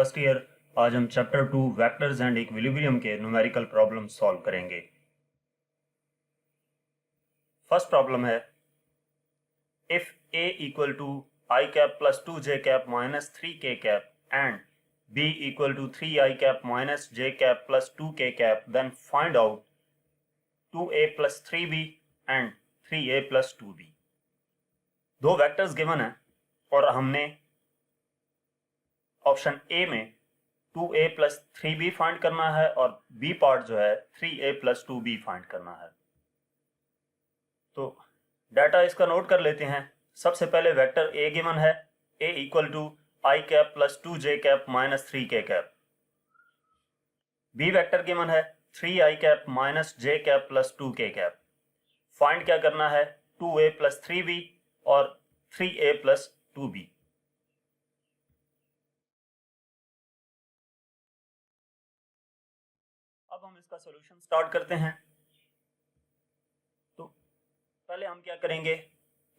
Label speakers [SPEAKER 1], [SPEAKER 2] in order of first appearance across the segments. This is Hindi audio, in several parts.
[SPEAKER 1] First year. आज हम चैप्टर 2 वेक्टर्स एंड इक्विलिब्रियम के न्यूमेरिकल प्रॉब्लम सॉल्व करेंगे। फर्स्ट प्रॉब्लम है, if a equal to i cap plus 2j cap minus 3k cap and b equal to 3i cap minus j cap plus 2k cap, then find out 2a plus 3b and 3a plus 2b। दो वेक्टर्स गिवन है और हमने ऑप्शन ए में 2a प्लस 3b फाइंड करना है और बी पार्ट जो है 3a प्लस 2b फाइंड करना है। तो डाटा इसका नोट कर लेते हैं। सबसे पहले वेक्टर a गिवन है, a equal to i cap plus 2j cap minus 3k cap. B vector given है 3i cap minus j cap plus 2k cap. Find क्या करना है, 2a प्लस 3b और 3a प्लस 2b। अब हम इसका सॉल्यूशन स्टार्ट करते हैं। तो पहले हम क्या करेंगे,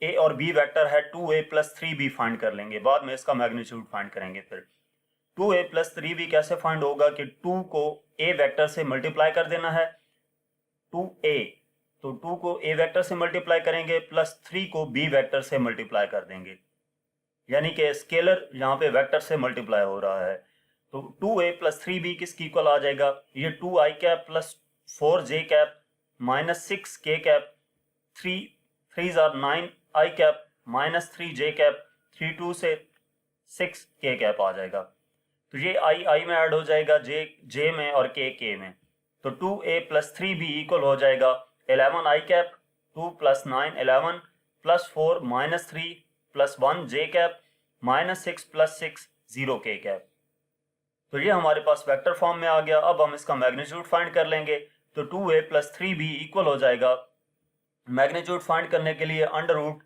[SPEAKER 1] a और b वेक्टर है, 2a प्लस 3b फाइंड कर लेंगे, बाद में इसका मैग्नीट्यूड फाइंड करेंगे। फिर 2a प्लस 3b कैसे फाइंड होगा कि 2 को a वेक्टर से मल्टीप्लाई कर देना है, 2a, तो 2 को a वेक्टर से मल्टीप्लाई करेंगे प्लस 3 को b वेक्टर से मल्टीप्लाई कर देंगे, यानी कि स्केलर यहाँ पे वेक्टर से मल्टीप्लाई हो रहा है। तो 2a प्लस 3b किसकी इक्वल आ जाएगा, ये 2i cap plus 4j cap minus 6k cap, 3 are 9i cap minus 3j cap, 3 2 से 6k कैप आ जाएगा। तो ये i में ऐड हो जाएगा, j में और k में। तो 2a प्लस 3b इक्वल हो जाएगा 11i cap, 2 plus 9 11 plus 4 minus 3 plus 1 j cap minus 6 plus 6 0k cap. तो ये हमारे पास वेक्टर फॉर्म में आ गया। अब हम इसका मैग्नीट्यूड फाइंड कर लेंगे। तो 2a प्लस 3b इक्वल हो जाएगा, मैग्नीट्यूड फाइंड करने के लिए under root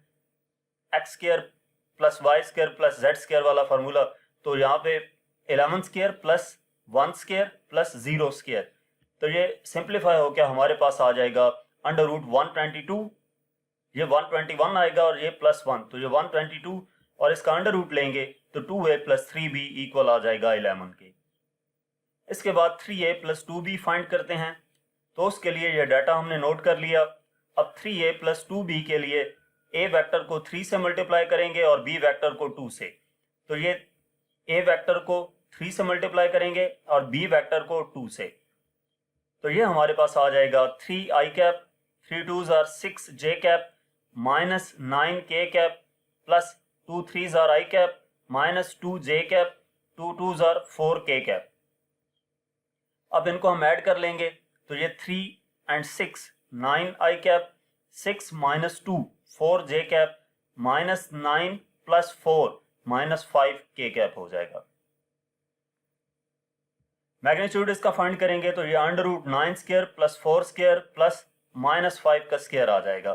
[SPEAKER 1] x square plus y square plus z square वाला फार्मूला। तो यहाँ पे 11 square plus 1 square plus 0 square, तो ये सिंप्लीफाई होकर हमारे पास आ जाएगा अंडर रूट 122, ये 121 आएगा और ये प्लस 1, तो ये 122 और इसका अंडर रूट लेंगे तो 2a प्लस 3b इक्वल आ जाएगा 11 के। इसके बाद 3a प्लस 2b फाइंड करते हैं। तो उसके लिए ये डाटा हमने नोट कर लिया। अब 3a प्लस 2b के लिए a वेक्टर को 3 से मल्टीप्लाई करेंगे और b वेक्टर को 2 से। तो ये a वेक्टर को 3 से मल्टीप्लाई करेंगे और b वेक्टर को 2 से। तो ये हमारे पास आ जाएगा 3i cap, 3 2s are 6j cap minus 9k cap plus 2 3s are i cap minus 2j cap, 2 2s are 4k cap. अब इनको हम ऐड कर लेंगे तो ये 3 and 6 9i cap, 6 minus 2 4j cap minus 9 plus 4 minus 5k cap हो जाएगा। मैग्नीट्यूड इसका फाइंड करेंगे तो ये under root 9 square plus 4 square plus minus 5 का स्क्वायर आ जाएगा।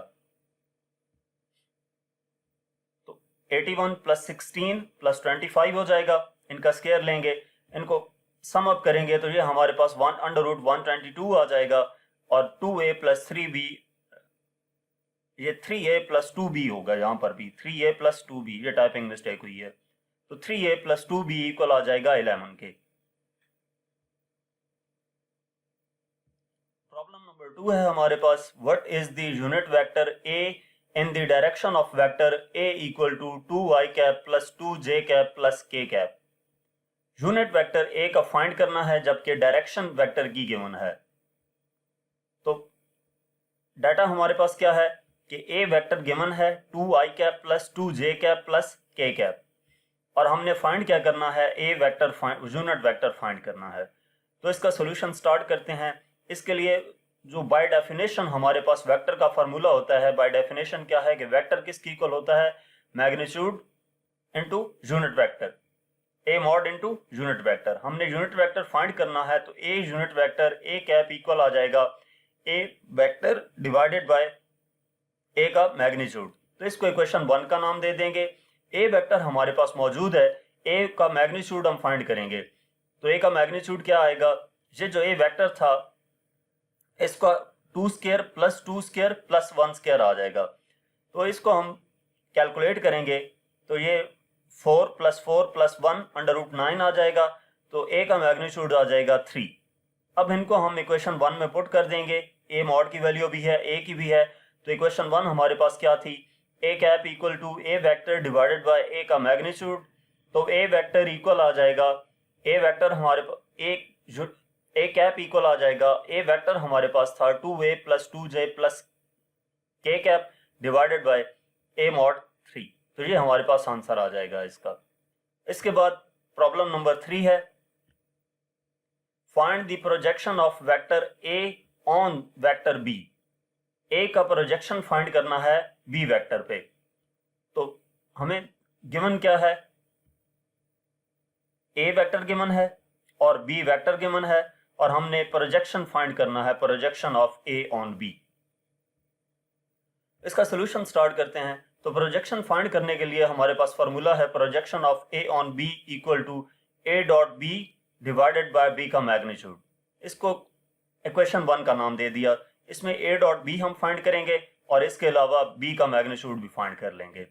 [SPEAKER 1] तो 81 प्लस 16 प्लस 25 हो जाएगा। इनका स्क्वायर लेंगे, इनको सम अप करेंगे तो ये हमारे पास अंडर रूट 122 आ जाएगा और 2a प्लस 3b, ये 3a प्लस 2b होगा, यहाँ पर भी 3a प्लस 2b, ये टाइपिंग मिस्टेक हुई है। तो 3a प्लस 2b इक्वल आ जाएगा 11 के। प्रॉब्लम नंबर 2 है हमारे पास, what is the unit vector a in the direction of vector a equal to 2i cap plus 2j cap plus k cap. Unit vector a का फाइंड करना है जबकि डायरेक्शन वेक्टर की गिवन है। तो डाटा हमारे पास क्या है कि a वेक्टर गिवन है 2i cap plus 2j cap plus k cap और हमने फाइंड क्या करना है, a vector unit vector find करना है। तो इसका सॉल्यूशन स्टार्ट करते हैं। इसके लिए जो बाय डेफिनेशन हमारे पास वेक्टर का फार्मूला होता है, बाय डेफिनेशन क्या है कि वेक्टर किसकी इक्वल होता है, magnitude into unit vector, a mod into unit vector. हमने यूनिट वेक्टर फाइंड करना है तो a unit vector a cap equal आ जाएगा a vector divided by a का मैग्नीट्यूड। तो इसको इक्वेशन 1 का नाम दे देंगे। a वेक्टर हमारे पास मौजूद है, a का मैग्नीट्यूड हम फाइंड करेंगे। तो a का मैग्नीट्यूड क्या आएगा, ये जो a वेक्टर था इसका 2 square plus 2 square plus 1 square आ जाएगा। तो इसको हम कैलकुलेट करेंगे तो ये 4 प्लस 4 प्लस 1 अंडर रूट 9 आ जाएगा। तो ए का मैग्नीट्यूड आ जाएगा 3। अब इनको हम इक्वेशन 1 में पुट कर देंगे, ए मॉड की वैल्यू भी है, ए की भी है, तो इक्वेशन 1 हमारे पास क्या थी, A cap equal to A vector divided by A का मैग्नीट्यूड। तो ए वेक्टर इक्वल आ जाएगा, ए वेक्टर हमारे पास ए कैप इक्वल आ जाएगा, ए वेक्टर हमारे पास था 2a प्लस 2j प्लस के cap divided by A mod 3। तो ये हमारे पास आंसर आ जाएगा इसका। इसके बाद प्रॉब्लम नंबर 3 है, find the projection of vector A on vector B. A का प्रोजेक्शन फाइंड करना है बी वेक्टर पे। तो हमें गिवन क्या है, ए वेक्टर गिवन है और बी वेक्टर गिवन है, और हमने प्रोजेक्शन फाइंड करना है, projection of a on b. इसका सोल्यूशन स्टार्ट करते हैं। तो प्रोजेक्शन फाइंड करने के लिए हमारे पास फॉर्मूला है, projection of a on b equal to a dot b divided by b का मैग्नीट्यूड। इसको इक्वेशन 1 का नाम दे दिया। इसमें ए डॉट बी हम फाइंड करेंगे और इसके अलावा बी का मैग्नीट्यूड भी फाइंड कर लेंगे।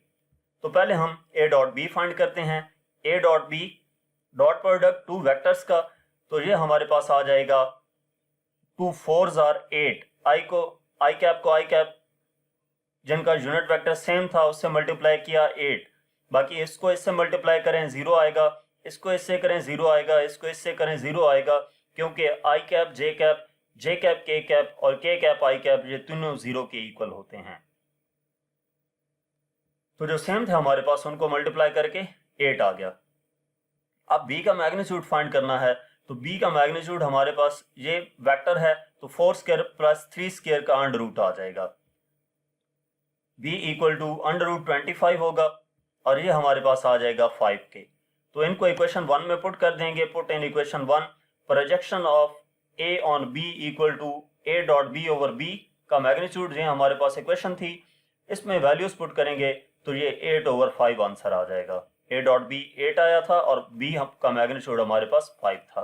[SPEAKER 1] तो पहले हम ए डॉट बी फाइंड करते हैं। A dot b dot product two vectors का, तो ये हमारे पास आ जाएगा 2 4s आर 8। आई कैप को आई कैप जिनका यूनिट वेक्टर सेम था उससे मल्टीप्लाई किया 8, बाकी इसको इससे मल्टीप्लाई करें 0 आएगा, इसको इससे करें 0 आएगा, इसको इससे करें 0 आएगा, क्योंकि आई कैप जे कैप के कैप और के कैप आई कैप ये तीनों 0 के इक्वल होते हैं। तो जो सेम थे हमारे पास उनको मल्टीप्लाई करके 8 आ गया। अब b का मैग्नीट्यूड फाइंड करना है। तो b का मैग्नीट्यूड हमारे पास ये वेक्टर है, तो 4 स्क्वायर प्लस 3 स्क्वायर का अंडर रूट आ जाएगा। b equal to under root 25 होगा और ये हमारे पास आ जाएगा 5 के। तो इनको इक्वेशन 1 में पुट कर देंगे। Put in equation 1 projection of a on b equal to a dot b over b का मैग्नीट्यूड, ये हमारे पास इक्वेशन थी, इसमें वैल्यूज पुट करेंगे तो ये 8 ओवर 5 आंसर आ जाएगा। a डॉट b 8 आया था और b का मैग्नीट्यूड हमारे पास 5 था।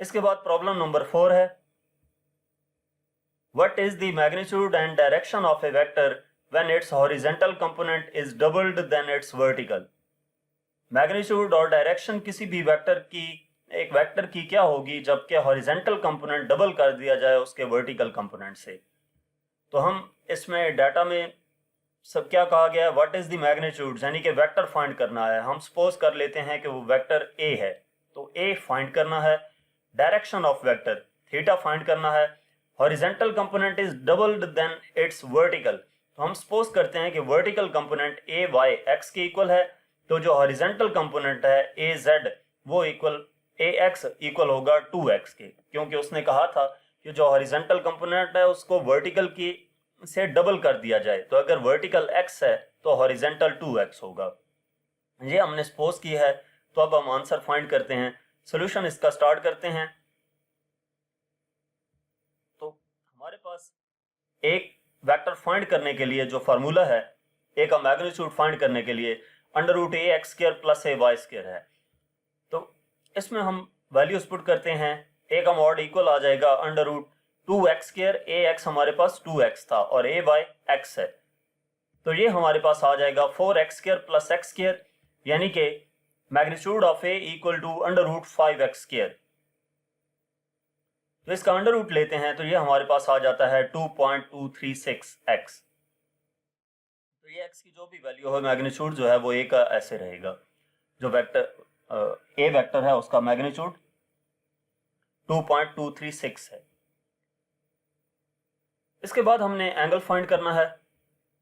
[SPEAKER 1] इसके बाद प्रॉब्लम नंबर 4 है, what is the magnitude and direction of a vector when its horizontal component is doubled than its vertical। Magnitude और डायरेक्शन किसी भी एक वेक्टर की क्या होगी जबकि हॉरिजेंटल कंपोनेंट डबल कर दिया जाए उसके वर्टिकल कंपोनेंट से। तो हम इसमें डाटा में सब क्या कहा गया है, व्हाट इज द मैग्नीट्यूड, यानी कि वेक्टर फाइंड करना है। हम सपोज कर लेते हैं कि वो वेक्टर ए है, तो ए फाइंड करना है, direction of vector theta find करना है, horizontal component is doubled then its vertical. तो हम सपोज करते हैं कि vertical component a y x के इक्वल है, तो जो हॉरिजेंटल कंपोनेंट है ए जेड वो इक्वल ए एक्स इक्वल होगा 2x के, क्योंकि उसने कहा था कि जो हॉरिजेंटल कंपोनेंट है उसको वर्टिकल की से डबल कर दिया जाए, तो अगर वर्टिकल x है तो हॉरिजेंटल 2x होगा। ये हमने सपोज की है। तो अब हम आंसर फाइंड करते हैं, सॉल्यूशन इसका स्टार्ट करते हैं। तो हमारे पास एक वेक्टर फाइंड करने के लिए जो फार्मूला है, ए का मैग्नीट्यूड फाइंड करने के लिए अंडर रूट ए एक्स स्क्वायर प्लस ए वाई स्क्वायर है। तो इसमें हम वैल्यूज पुट करते हैं, ए का मॉड इक्वल आ जाएगा अंडर रूट 2x स्क्वायर, ए एक्स हमारे पास 2x था और ए वाई एक्स है, तो ये हमारे पास आ जाएगा 4x square plus x square, यानी कि magnitude of a equal to under root 5x square. तो इसका अंडर रूट लेते हैं तो ये हमारे पास आ जाता है 2.236x। तो ये x की जो भी वैल्यू है, मैग्नीट्यूड जो है वो ए का ऐसे रहेगा। जो वेक्टर ए वेक्टर है उसका मैग्नीट्यूड 2.236 है। इसके बाद हमने एंगल फाइंड करना है।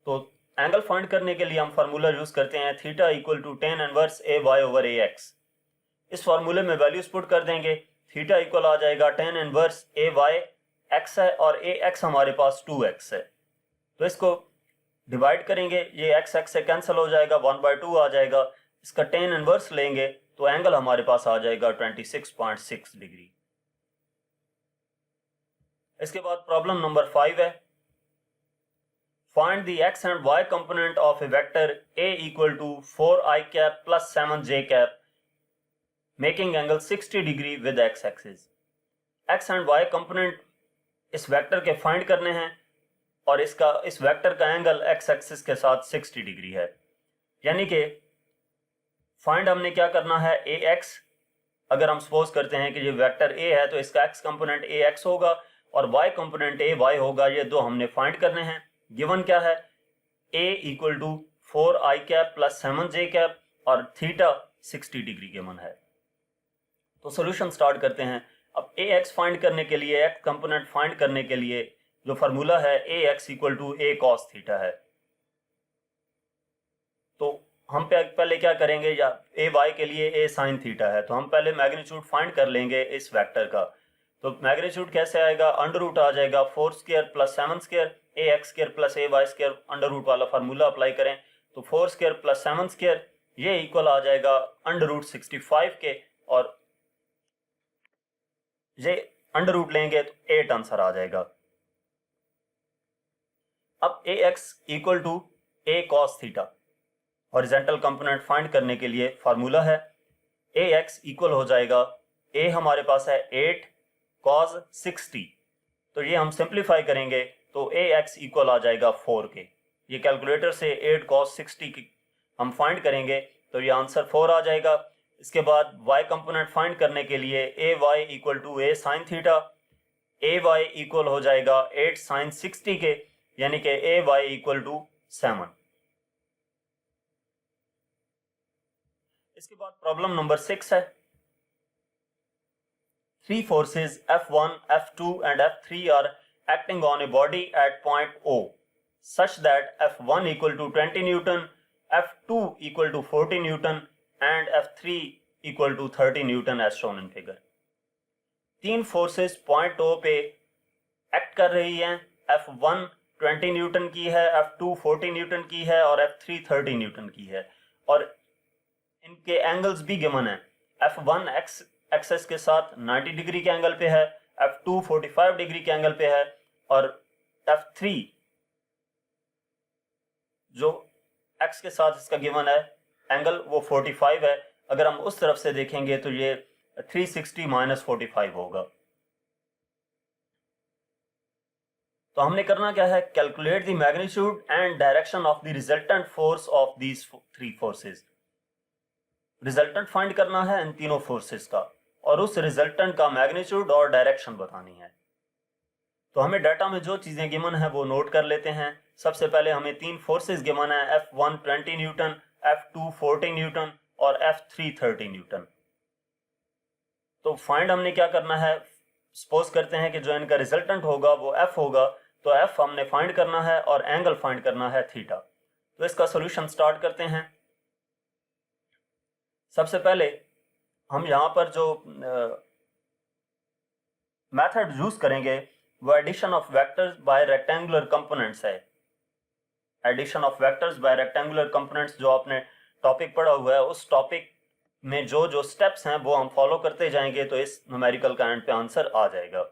[SPEAKER 1] तो एंगल फाइंड करने के लिए हम फार्मूला यूज करते हैं, theta equal to tan inverse a y over a x. इस फार्मूले में वैल्यूज पुट कर देंगे, थीटा इक्वल आ जाएगा tan inverse a y x है और ए एक्स हमारे पास 2x है। तो इसको डिवाइड करेंगे, ये x x से कैंसिल हो जाएगा, 1/2 आ जाएगा। इसका tan इनवर्स लेंगे तो एंगल हमारे पास आ जाएगा 26.6 डिग्री। इसके बाद प्रॉब्लम नंबर 5 है, find the x and y component of a vector a equal to 4i cap plus 7j cap making angle 60 degree with x axis. x and y component इस वेक्टर के फाइंड करने हैं और इस वेक्टर का एंगल x एक्सिस के साथ 60 डिग्री है, यानी कि फाइंड हमने क्या करना है, ax अगर हम सपोज करते हैं कि ये वेक्टर ए है तो इसका एक्स कंपोनेंट ए एक्स होगा और वाई कंपोनेंट ए वाई होगा। ये दो हमने फाइंड करने हैं। गिवन क्या है, ए equal to 4i plus 7j और थीटा 60 डिग्री गिवन है। तो सोल्यूशन स्टार्ट करते हैं। अब ए एक्स फाइंड करने के लिए, एक्स कंपोनेंट फाइंड करने के लिए जो फार्मूला है A x equal to A cos theta है। तो हम पहले क्या करेंगे, या ए वाई के लिए ए साइन थीटा है, तो हम पहले मैग्नीट्यूड फाइंड कर लेंगे इस वेक्टर का। तो मैग्नीट्यूड कैसे आएगा, अंडर रूट आ जाएगा 4 स्क्वायर प्लस 7 स्क्वायर, ए एक्स स्क्वायर प्लस ए वाई स्क्वायर, अंडर रूट वाला फार्मूला अप्लाई करें तो 4 स्क्वायर प्लस 7 स्क्वायर ये इक्वल आ जाएगा अंडर रूट 65 के, और ये अंडर रूट लेंगे तो 8 आंसर आ जाएगा। अब A x equal to A cos theta, horizontal component find करने के लिए फार्मूला है ए एक्स इक्वल हो जाएगा, ए हमारे पास है 8 कॉस 60, तो ये हम सिंप्लीफाई करेंगे तो ए एक्स इक्वल आ जाएगा 4 के। ये कैलकुलेटर से 8 कॉस 60 की हम फाइंड करेंगे तो ये आंसर 4 आ जाएगा। इसके बाद y कंपोनेंट फाइंड करने के लिए A Y equal to A sine theta, A Y equal हो जाएगा 8 साइन 60 के, यानी कि ए वाई इक्वल टू 7। इसके बाद प्रॉब्लम नंबर 6 है। 3 forces F1, F2 and F3 are acting on a body at point O such that F1 equal to 20 Newton, F2 equal to 40 Newton and F3 equal to 30 Newton as shown in figure। 3 forces point O पे एक्ट कर रही हैं। F1 20 न्यूटन की है, F2 40 न्यूटन की है और F3 30 न्यूटन की है, और इनके एंगल्स भी गिवन है। F1 एक्स एक्सेस के साथ 90 डिग्री के एंगल पे है, F2 45 डिग्री के एंगल पे है, और F3 जो एक्स के साथ इसका गिवन है एंगल वो 45 है। अगर हम उस तरफ से देखेंगे तो ये 360 माइनस 45 होगा। तो हमने करना क्या है, calculate the magnitude and direction of the resultant force of these 3 forces. Resultant find करना है इन तीनों फोर्सेस का, और उस रिजल्टेंट का मैग्नीट्यूड और डायरेक्शन बतानी है। तो हमें डाटा में जो चीजें गिवन है वो नोट कर लेते हैं। सबसे पहले हमें 3 फोर्सेस गिवन है, F1 20 न्यूटन, F2 40 न्यूटन और F3 30 न्यूटन। तो फाइंड हमने क्या करना है, सपोज करते हैं कि जो इनका रिजल्टेंट होगा वो F होगा, तो F हमने फाइंड करना है और एंगल फाइंड करना है थीटा। तो इसका सॉल्यूशन स्टार्ट करते हैं। सबसे पहले हम यहाँ पर जो मेथड यूज करेंगे वो addition of vectors by rectangular components है। Addition of vectors by rectangular components जो आपने टॉपिक पढ़ा हुआ है, उस टॉपिक में जो जो स्टेप्स हैं वो हम फॉलो करते जाएंगे, तो इस न्यूमेरिकल का एंड पे आंसर आ जाएगा।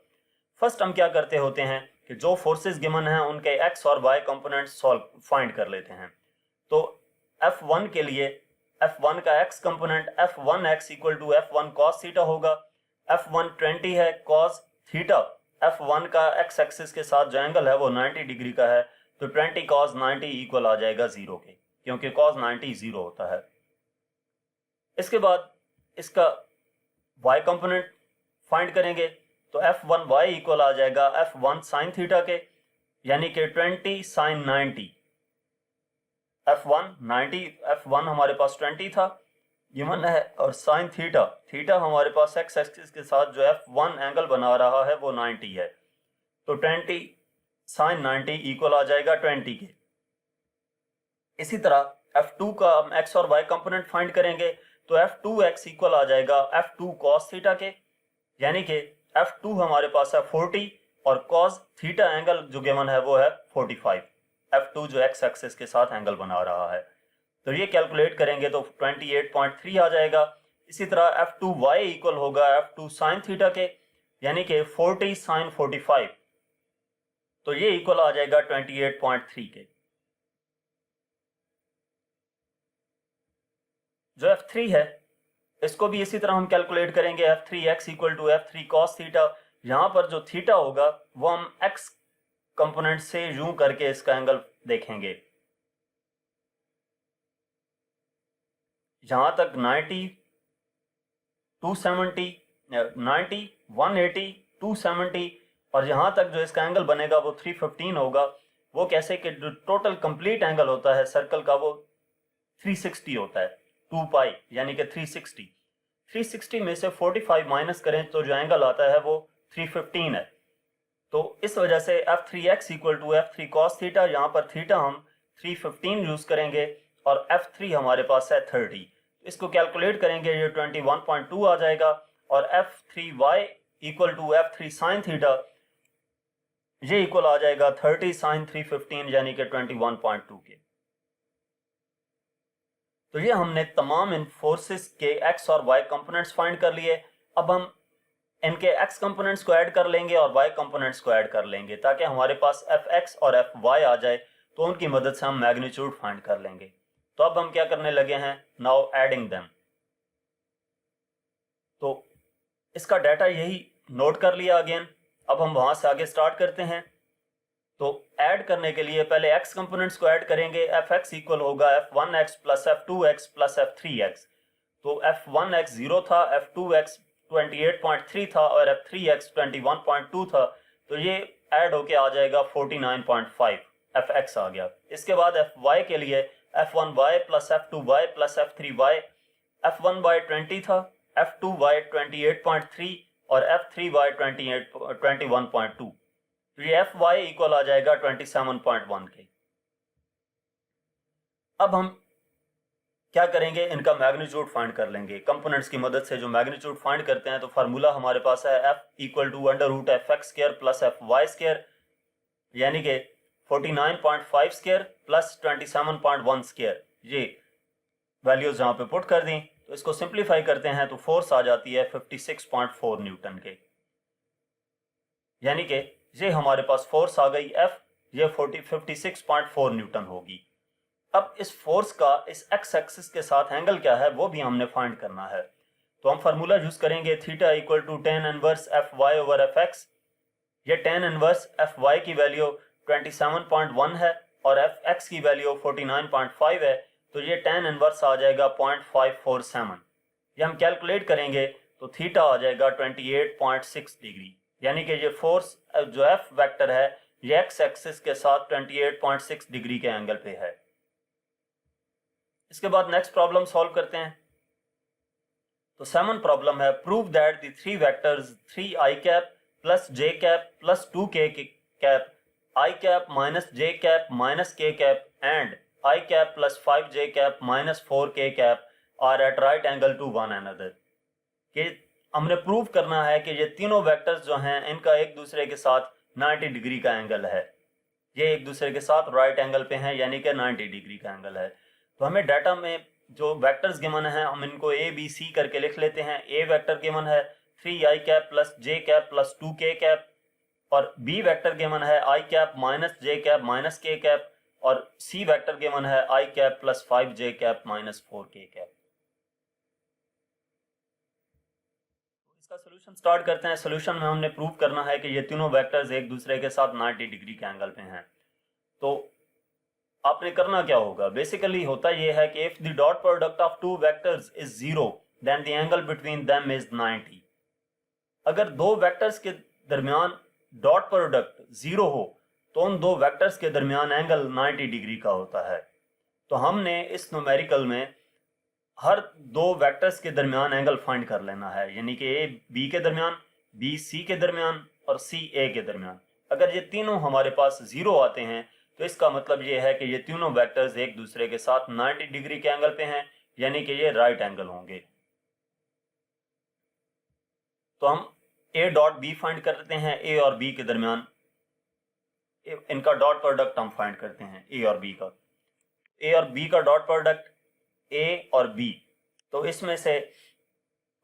[SPEAKER 1] फर्स्ट हम क्या करते होते हैं कि जो फोर्सेस गिवन हैं उनके एक्स और वाई कंपोनेंट्स सॉल्व फाइंड कर लेते हैं। तो F1 के लिए F1 का x component F1x equal to F1 cos theta होगा। F1 20 है, cos थीटा F1 का x एक्सिस के साथ जो एंगल है वो 90 डिग्री का है, तो 20 cos 90 इक्वल आ जाएगा 0 के, क्योंकि cos 90 0 होता है। इसके बाद इसका y कंपोनेंट फाइंड करेंगे तो F1y इक्वल आ जाएगा F1 sin थीटा के, यानी कि 20 sin 90। F1 हमारे पास 20 था गिवन है, और साइन थीटा हमारे पास x एक्सिस के साथ जो F1 एंगल बना रहा है वो 90 है, तो 20 साइन 90 इक्वल आ जाएगा 20 के। इसी तरह F2 का हम x और y कंपोनेंट फाइंड करेंगे तो F2x इक्वल आ जाएगा F2 cos थीटा के, यानी कि F2 हमारे पास है 40 और cos थीटा एंगल जो गिवन है वो है 45। F2 जो x एक्सिस के साथ एंगल बना रहा है, तो ये कैलकुलेट करेंगे तो 28.3 आ जाएगा। इसी तरह F2y इक्वल होगा F2 sin थीटा के, यानी कि 40 sin 45, तो ये इक्वल आ जाएगा 28.3 के। जो F3 है इसको भी इसी तरह हम कैलकुलेट करेंगे, F3x equal to F3 cos theta. यहाँ पर जो थीटा होगा वो हम x कंपोनेंट से यूं करके इसका एंगल देखेंगे। जहां तक 90 270, 90, 180, 270 और यहाँ तक जो इसका एंगल बनेगा वो 315 होगा। वो कैसे कि जो टोटल कंप्लीट एंगल होता है सर्कल का वो 360 होता है, 2 पाई यानी कि 360। 360 में से 45 माइनस करें तो जो एंगल आता है वो 315 है। तो इस वजह से f3x equal to f3 cos theta, यहाँ पर थीटा हम 315 यूज करेंगे और f3 हमारे पास है 30। इसको कैलकुलेट करेंगे, ये 21.2 आ जाएगा और f3y equal to f3 sin theta, ये इक्वल आ जाएगा 30 sin 315 यानी कि 21.2 के। तो ये हमने तमाम इन फोर्सेस के x और y कंपोनेंट्स फाइंड कर लिए। अब हम इनके x कंपोनेंट्स को ऐड कर लेंगे और y कंपोनेंट्स को ऐड कर लेंगे ताकि हमारे पास fx और fy आ जाए, तो उनकी मदद से हम मैग्नीट्यूड फाइंड कर लेंगे। तो अब हम क्या करने लगे हैं, नाउ एडिंग देम। तो इसका डाटा यही नोट कर लिया अगेन। अब हम वहां से आगे स्टार्ट करते हैं। तो ऐड करने के लिए पहले x कंपोनेंट्स को ऐड करेंगे। fx इक्वल होगा f1x plus f2x plus f3x। तो f1x 0 था, f2x 28.3 था और f3x 21.2 था। तो ये ऐड होके आ जाएगा 49.5, fx आ गया। इसके बाद fy के लिए f1y plus f2y plus f3y, f1y 20 था, f2y 28.3 और f3y 21.2। तो ये fy इक्वल आ जाएगा 27.1 के। अब हम क्या करेंगे, इनका मैग्नीट्यूड फाइंड कर लेंगे कंपोनेंट्स की मदद से। जो मैग्नीट्यूड फाइंड करते हैं तो फार्मूला हमारे पास है f equal to under root fx square plus fy square यानी कि 49.5 स्क्वायर प्लस 27.1 स्क्वायर। ये वैल्यूज यहाँ पे पुट कर दी तो इसको सिंप्लीफाई करते हैं तो फोर्स आ जाती है 56.4 न्यूटन के, यानी कि ये हमारे पास फोर्स आ गई F, ये 56.4 न्यूटन होगी। अब इस फोर्स का इस एक्स एक्सिस के साथ एंगल क्या है वो भी हमने फाइंड करना है। तो हम फार्मूला यूज करेंगे theta equal to tan inverse fy over fx। ये tan इनवर्स fy की वैल्यू 27.1 है और fx की वैल्यू 49.5 है। तो ये tan इनवर्स आ जाएगा 0.547। ये हम कैलकुलेट करेंगे तो थीटा आ जाएगा 28.6 डिग्री, यानी कि ये फोर्स जो f वेक्टर है ये x एक्सिस के साथ 28.6 डिग्री के एंगल पे है। इसके बाद नेक्स्ट प्रॉब्लम सॉल्व करते हैं। तो 7 प्रॉब्लम है, prove that the three vectors 3i cap plus j cap plus 2k cap i cap minus j cap minus k cap and i cap plus 5j cap minus 4k cap are at right angle to one another. कि हमने प्रूव करना है कि ये तीनों वेक्टर्स जो हैं इनका एक दूसरे के साथ 90 डिग्री का एंगल है। ये एक दूसरे के साथ राइट एंगल पे हैं यानी कि 90 डिग्री का एंगल है। तो हमें डाटा में जो वेक्टर्स गिवन है हम इनको ए बी सी करके लिख लेते हैं। ए वेक्टर गिवन है 3i cap plus j cap plus 2k cap और बी वेक्टर गिवन है i cap minus j cap minus k cap और सी वेक्टर गिवन है i cap plus 5j cap minus 4k cap. इसका सोल्यूशन स्टार्ट करते हैं। सोल्यूशन में हमने प्रूव करना है कि ये तीनों वेक्टर्स एक दूसरे के साथ 90 डिग्री के एंगल पे हैं। तो आपने करना क्या होगा, बेसिकली होता यह है कि if the dot product of two vectors is 0 then the angle between them is 90। अगर दो वेक्टर्स के दरमियान डॉट प्रोडक्ट 0 हो तो उन दो वेक्टर्स के दरमियान एंगल 90 डिग्री का होता है। तो हमने इस न्यूमेरिकल में हर दो वेक्टर्स के दरमियान एंगल फाइंड कर लेना है, यानी कि ए बी के दरमियान, बी सी के दरमियान और सी ए के दरमियान। अगर ये तीनों हमारे पास 0 आते हैं तो इसका मतलब ये है कि ये तीनों वेक्टर्स एक दूसरे के साथ 90 डिग्री के एंगल पे हैं, यानी कि ये राइट एंगल होंगे। तो हम ए डॉट बी फाइंड करते हैं, ए और बी के दरमियान इनका डॉट प्रोडक्ट हम फाइंड करते हैं ए और बी का। ए और बी का डॉट प्रोडक्ट ए और बी, तो इसमें से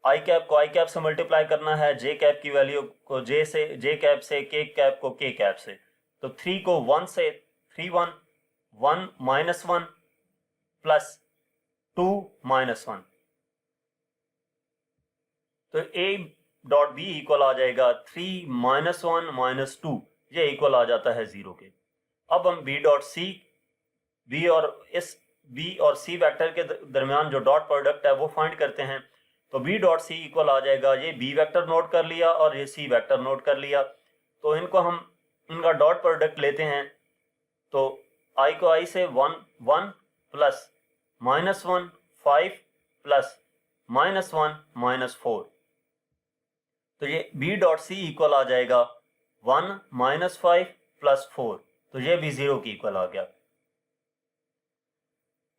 [SPEAKER 1] आई कैप को आई कैप से मल्टीप्लाई करना है, जे कैप की वैल्यू को जे से, जे कैप से, के कैप को के कैप से। तो 3 को 1 से 3 1 1 माइनस 1 प्लस 2 माइनस 1। तो ए डॉट बी इक्वल आ जाएगा 3 माइनस 1 माइनस 2, ये इक्वल आ जाता है 0 के। अब हम बी डॉट सी, बी और इस बी और सी वेक्टर के दरमियान जो डॉट प्रोडक्ट है वो फाइंड करते हैं। तो बी डॉट सी इक्वल आ जाएगा, ये बी वेक्टर नोट कर लिया और ये सी वेक्टर नोट कर लिया, तो इनको हम इनका डॉट प्रोडक्ट लेते हैं। तो आई को आई से 1 1 प्लस -1 5 प्लस -1 -4, तो ये बी डॉट सी इक्वल आ जाएगा 1 -5 प्लस 4, तो ये भी 0 की इक्वल आ गया।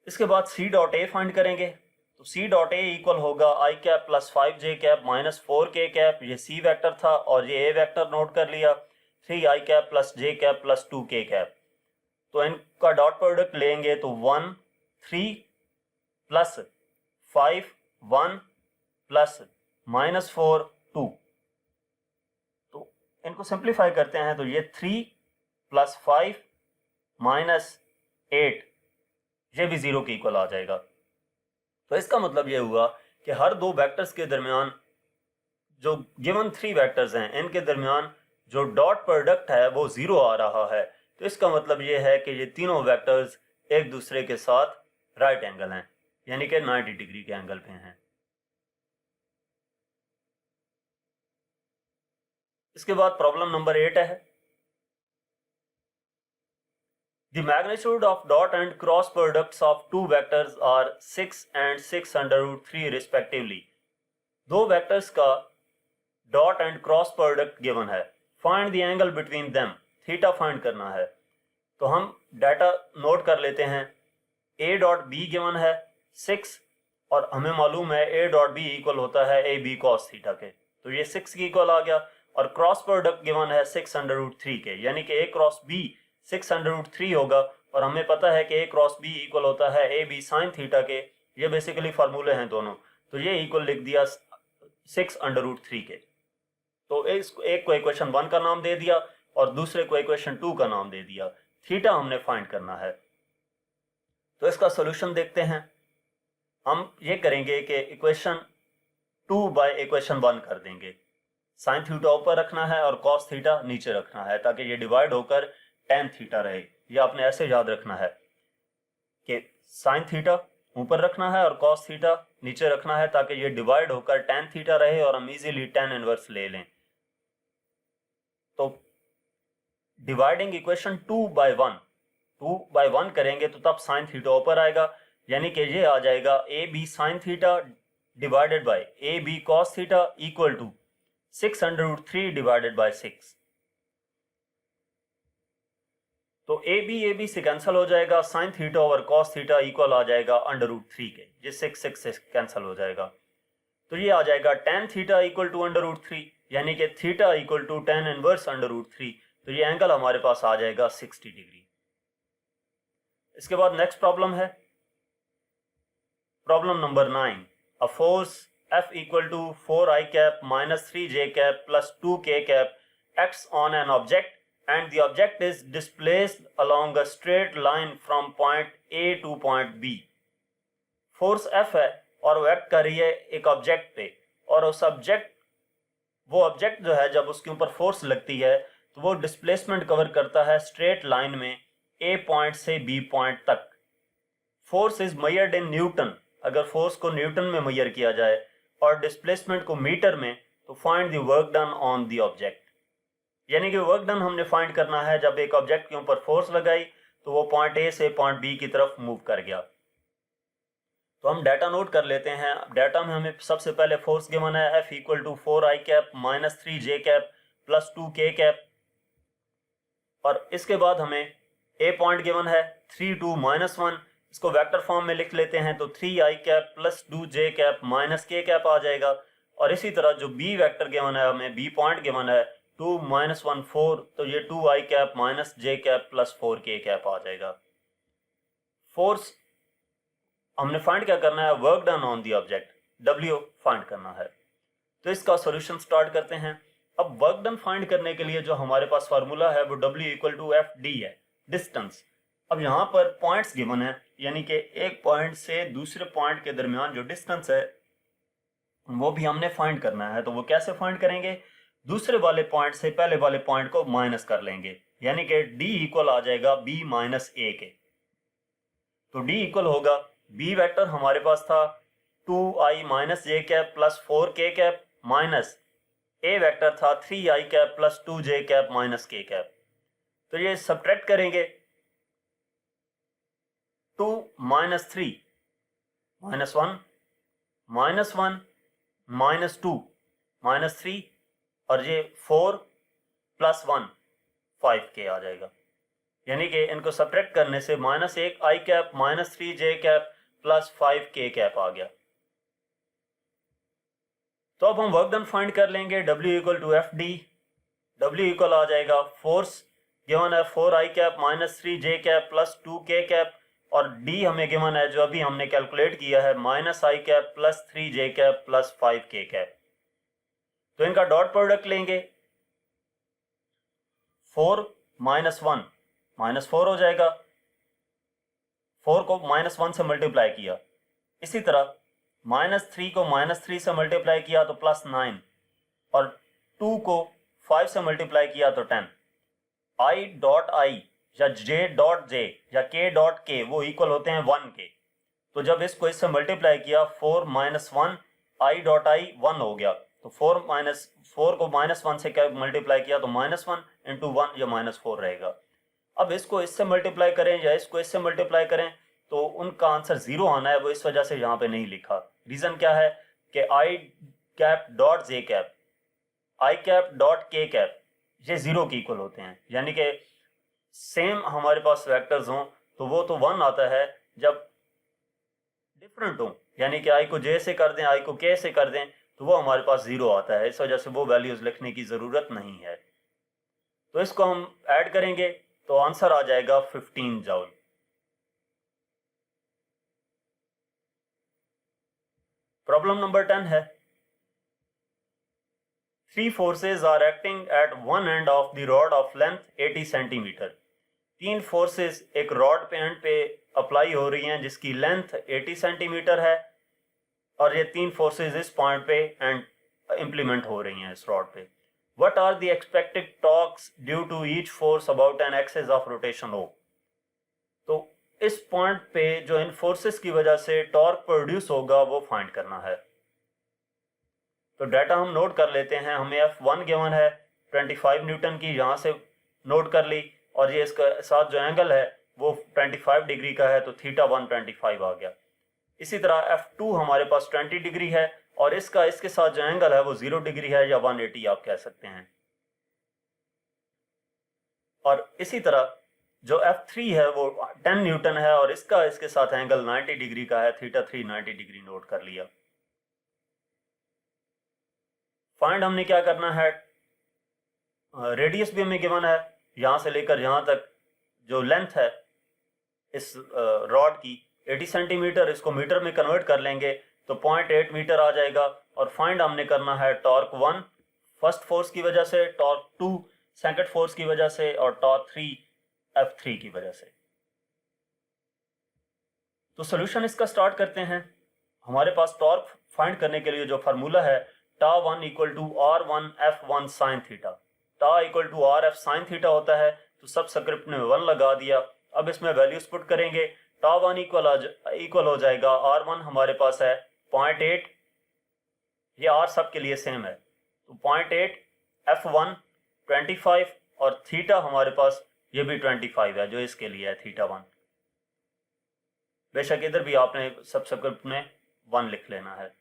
[SPEAKER 1] इसके बाद सी डॉट ए फाइंड करेंगे, तो सी डॉट ए इक्वल होगा I cap plus 5j cap minus 4k cap, ये सी वेक्टर था और ये ए वेक्टर नोट कर लिया, 3i cap plus j cap plus 2k cap. तो इनका डॉट प्रोडक्ट लेंगे तो 1 3 प्लस 5 1 प्लस -4 2, तो इनको सिंप्लीफाई करते हैं तो ये 3 प्लस 5 माइनस 8, ये भी 0 के इक्वल आ जाएगा। तो इसका मतलब ये हुआ कि हर दो वेक्टर्स के दरमियान, जो गिवन 3 वेक्टर्स हैं, इनके दरमियान जो डॉट प्रोडक्ट है वो 0 आ रहा है। तो इसका मतलब ये है कि ये तीनों वेक्टर्स एक दूसरे के साथ राइट एंगल हैं, यानी कि 90 डिग्री के एंगल पे हैं। इसके बाद प्रॉब्लम नंबर 8 है, The magnitude of dot and cross products of two vectors are 6 and 6√3 respectively. दो वेक्टर्स का dot and cross product given है, find the angle between them, theta find करना है। तो हम डाटा नोट कर लेते हैं। ए डॉट बी गिवन है 6 और हमें मालूम है ए डॉट बी इक्वल होता है ए बी कॉस थीटा के, तो ये 6 की इक्वल आ गया। और क्रॉस प्रोडक्ट गिवन है 6√3 के, यानी कि ए क्रॉस बी 6√3 होगा और हमें पता है कि ए क्रॉस बी इक्वल होता है ए बी साइन थीटा के। ये बेसिकली फार्मूले हैं दोनों, तो ये इक्वल लिख दिया 6√3 के। तो एक को इक्वेशन 1 का नाम दे दिया और दूसरे को इक्वेशन 2 का नाम दे दिया। थीटा हमने फाइंड करना है, तो इसका सोल्यूशन देखते हैं। हम ये करेंगे कि इक्वेशन 2 बाय इक्वेशन 1 कर देंगे। साइन थीटा ऊपर रखना है और कॉस थीटा नीचे रखना है ताकि ये डिवाइड होकर tan थीटा रहे। ये आपने ऐसे याद रखना है कि साइन थीटा ऊपर रखना है और कॉस थीटा नीचे रखना है ताकि ये डिवाइड होकर tan थीटा रहे और हम इजीली tan इनवर्स ले लें। तो डिवाइडिंग इक्वेशन 2 बाय 1 करेंगे तो तब साइन थीटा ऊपर आएगा, यानी कि ये आ जाएगा A B sine theta divided by A B cos theta equal to 6√3 divided by 6। तो ए बी से कैंसिल हो जाएगा, sine theta over cos theta equal आ जाएगा √3 के, ये 6 से कैंसिल हो जाएगा। तो ये आ जाएगा tan थीटा इक्वल टू √3, यानी कि theta equal to tan inverse √3। तो ये एंगल हमारे पास आ जाएगा 60 डिग्री। इसके बाद नेक्स्ट प्रॉब्लम है problem number 9। A force F equal to 4i cap minus 3j cap plus 2k cap acts on an object and the object is displaced along a straight line from point A to point B. Force F है और वो एक्ट कर रही है एक ऑब्जेक्ट पे, और उस वो ऑब्जेक्ट जो है जब उसके ऊपर फोर्स लगती है तो वो डिस्प्लेसमेंट कवर करता है स्ट्रेट लाइन में A पॉइंट से B पॉइंट तक। Force is measured in newton, अगर फोर्स को न्यूटन में मेजर किया जाए और डिस्प्लेसमेंट को मीटर में, तो find the work done on the object. यानी कि वर्क डन हमने फाइंड करना है जब एक ऑब्जेक्ट के ऊपर फोर्स लगाई तो वो पॉइंट ए से पॉइंट बी की तरफ मूव कर गया। तो हम डाटा नोट कर लेते हैं। डाटा में हमें सबसे पहले फोर्स गिवन है F equal to 4i cap minus 3j cap plus 2k cap, और इसके बाद हमें ए पॉइंट गिवन है 3 2 -1, इसको वेक्टर फॉर्म में लिख लेते हैं तो 3i cap plus 2j cap minus k cap आ जाएगा। और इसी तरह जो बी वेक्टर गिवन है, हमें बी पॉइंट गिवन है 2 -1 4, तो ये 2i cap minus j cap plus 4k cap आ जाएगा। फोर्स हमने फाइंड क्या करना है, work done on the object, W find करना है। तो इसका सॉल्यूशन स्टार्ट करते हैं। अब वर्क डन फाइंड करने के लिए जो हमारे पास फार्मूला है वो W इक्वल टू FD है, डिस्टेंस। अब यहाँ पर पॉइंट्स गिवन है, यानी कि एक पॉइंट से दूसरे पॉइंट के दरमियान जो डिस्टेंस है वो भी हमने फाइंड करना है। तो वो कैसे फाइंड करेंगे, दूसरे वाले पॉइंट से पहले वाले पॉइंट को माइनस कर लेंगे, यानी कि D इक्वल आ जाएगा B माइनस A के। तो D इक्वल होगा, B वेक्टर हमारे पास था 2i minus J cap plus 4k cap minus A vector था 3i cap plus 2j cap minus k cap. तो ये सब्ट्रैक्ट करेंगे 2 minus 3 minus 1 minus 1 minus 2 minus 3 और ये 4 प्लस 1 5k आ जाएगा। यानी कि इनको सब्ट्रैक्ट करने से minus 1 I cap minus 3j cap plus 5k cap आ गया। तो अब हम वर्क डन फाइंड कर लेंगे। W equal to F D, W equal आ जाएगा फोर्स गिवन है 4i cap minus 3j cap plus 2k cap और D हमें गिवन है जो अभी हमने कैलकुलेट किया है minus i cap plus 3j cap plus 5k cap. तो इनका डॉट प्रोडक्ट लेंगे 4 माइनस 1 माइनस 4 हो जाएगा, 4 को माइनस 1 से मल्टीप्लाई किया। इसी तरह माइनस 3 को माइनस 3 से मल्टीप्लाई किया तो प्लस 9 और 2 को 5 से मल्टीप्लाई किया तो 10। i डॉट आई या j डॉट जे या k डॉट के वो इक्वल होते हैं 1 के। तो जब इसको इससे मल्टीप्लाई किया 4 माइनस 1 i डॉट आई 1 हो गया। तो 4 को माइनस 1 से मल्टीप्लाई किया तो माइनस 1 इंटू 1 या माइनस 4 रहेगा। अब इसको इससे मल्टीप्लाई करें या इसको इससे मल्टीप्लाई करें तो उनका आंसर 0 आना है, वो इस वजह से यहाँ पे नहीं लिखा। रीज़न क्या है कि आई कैप डॉट जे कैप आई कैप डॉट के कैप ये 0 के इक्वल होते हैं। यानी कि सेम हमारे पास वेक्टर्स हों तो वो तो 1 आता है जब डिफरेंट हों, यानी कि आई को जे से कर दें आई को के से कर दें तो वो हमारे पास 0 आता है। इस वजह से वो वैल्यूज़ लिखने की ज़रूरत नहीं है। तो इसको हम ऐड करेंगे तो आंसर आ जाएगा 15 जूल। प्रॉब्लम नंबर 10 है 3 forces are acting at one end of the rod of length 80 centimetre. 3 forces एक रॉड पे एंड पे अप्लाई हो रही हैं जिसकी लेंथ 80 सेंटीमीटर है और ये 3 फोर्सेस इस पॉइंट पे एंड इंप्लीमेंट हो रही हैं इस रॉड पे। What are the expected torques due to each force about an axis of rotation O? तो इस पॉइंट पे जो इन फोर्सेस की वजह से टॉर्क प्रोड्यूस होगा वो फाइंड करना है। तो डाटा हम नोट कर लेते हैं। हमें F1 गिवन है 25 न्यूटन की, यहाँ से नोट कर ली और ये इसका साथ जो एंगल है वो 25 डिग्री का है तो थीटा 1 25 आ गया। इसी तरह F2 हमारे पास 20 डिग्री है और इसका इसके साथ जो एंगल है वो 0 डिग्री है या 180 आप कह सकते हैं। और इसी तरह जो F3 है वो 10 न्यूटन है और इसका इसके साथ एंगल 90 डिग्री का है, थीटा 3 90 डिग्री नोट कर लिया। फाइंड हमने क्या करना है, रेडियस भी हमें गिवन है, यहाँ से लेकर यहाँ तक जो लेंथ है इस रॉड की 80 सेंटीमीटर, इसको मीटर में कन्वर्ट कर लेंगे तो 0.8 मीटर आ जाएगा। और फाइंड हमने करना है टॉर्क 1 फर्स्ट फोर्स की वजह से, टॉर्क 2 सेकंड फोर्स की वजह से और टॉर्क 3 F3 की वजह से। तो सोल्यूशन इसका स्टार्ट करते हैं। हमारे पास टॉर्क फाइंड करने के लिए जो फार्मूला है टा1 equal to R1 F1 sine theta, tau equal to RF sine theta होता है तो सब स्क्रिप्ट में 1 लगा दिया। अब इसमें वैल्यूज पुट करेंगे, टा1 इक्वल हो जाएगा R1 हमारे पास है 0.8, ये R सब के लिए सेम है तो 0.8, F1 25 और थीटा हमारे पास ये भी 25 है जो इसके लिए है थीटा 1। बेशक इधर भी आपने सब स्क्रिप्ट में 1 लिख लेना है।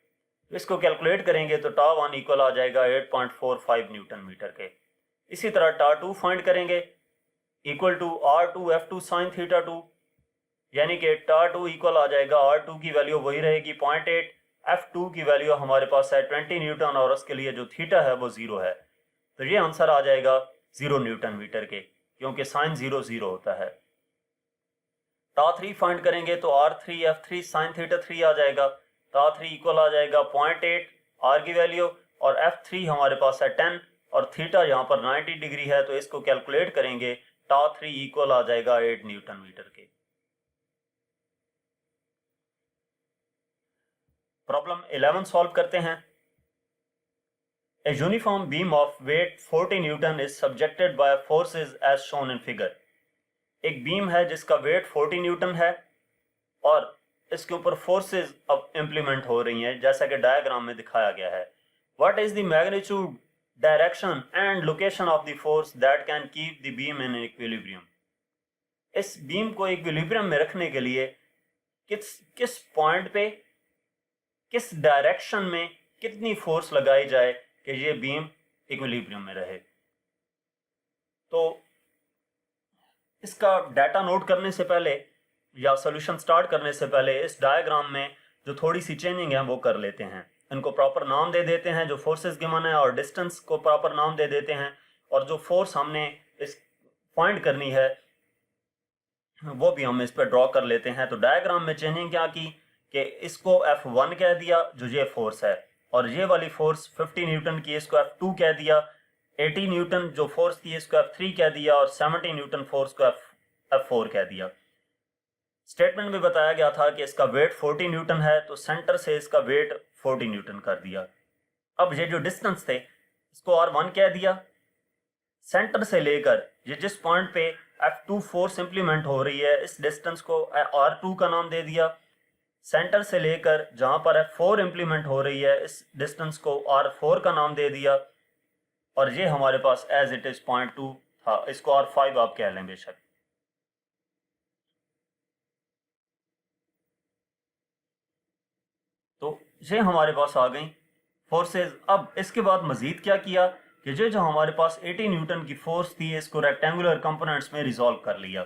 [SPEAKER 1] इसको कैलकुलेट करेंगे तो टा1 इक्वल आ जाएगा 8.45 न्यूटन मीटर के। इसी तरह टा2 फाइंड करेंगे equal to R2 F2 sine theta 2, यानी कि टा2 इक्वल आ जाएगा R2 की वैल्यू वही रहेगी 0.8, F2 की वैल्यू हमारे पास है 20 न्यूटन और उसके लिए जो थीटा है वो 0 है। तो ये आंसर आ जाएगा 0 न्यूटन मीटर के, क्योंकि साइन 0 0 होता है। टा3 फाइंड करेंगे तो R3 F3 साइन थीटा 3 आ जाएगा। टा3 इक्वल आ जाएगा 0.8 R की वैल्यू और F3 हमारे पास है 10 और थीटा यहाँ पर 90 डिग्री है तो इसको कैलकुलेट करेंगे टा3 इक्वल आ जाएगा 8 न्यूटन मीटर के। प्रॉब्लम 11 सॉल्व करते हैं। A uniform beam of weight 40 Newton is subjected by forces as shown in figure। एक बीम है जिसका वेट 40 न्यूटन है और इसके ऊपर फोर्सेस अब इम्प्लीमेंट हो रही हैं जैसा कि डायग्राम में दिखाया गया है। What is the magnitude, direction and location of the force that can keep the beam in equilibrium. इस बीम को इक्विलिब्रियम में रखने के लिए किस पॉइंट पे, किस डायरेक्शन में कितनी फोर्स लगाई जाए कि ये बीम इक्विलिब्रियम में रहे। तो इसका डाटा नोट करने से पहले या सॉल्यूशन स्टार्ट करने से पहले इस डायग्राम में जो थोड़ी सी चेंजिंग है वो कर लेते हैं। इनको प्रॉपर नाम दे देते हैं, जो फोर्सेस गिवन है, और डिस्टेंस को प्रॉपर नाम दे देते हैं, और जो फोर्स हमने इस फाइंड करनी है वो भी हम इस पर ड्रॉ कर लेते हैं। तो डायग्राम में चेंजिंग क्या की कि इसको F1 कह दिया जो ये फोर्स है, और ये वाली फोर्स 50 न्यूटन की इसको F2 कह दिया, 80 न्यूटन जो फोर्स थी इसको F3 कह दिया, और 70 न्यूटन फोर्स को F4 कह दिया। स्टेटमेंट में बताया गया था कि इसका वेट 40 न्यूटन है, तो सेंटर से इसका वेट 40 न्यूटन कर दिया। अब ये जो डिस्टेंस थे इसको R1 कह दिया। सेंटर से लेकर ये जिस पॉइंट पे F2 फोर्स इंप्लीमेंट हो रही है इस डिस्टेंस को R2 का नाम दे दिया। सेंटर से लेकर जहां पर F4 इंप्लीमेंट हो रही है इस डिस्टेंस को R4 का नाम दे दिया। और ये हमारे पास एज इट इज पॉइंट 2 था, इसको R5 आप कह लें बेशक। तो ये हमारे पास आ गई फोर्सेस। अब इसके बाद मजीद क्या किया कि जो हमारे पास 80 न्यूटन की फोर्स थी इसको रेक्टेंगुलर कंपोनेंट्स में रिजॉल्व कर लिया।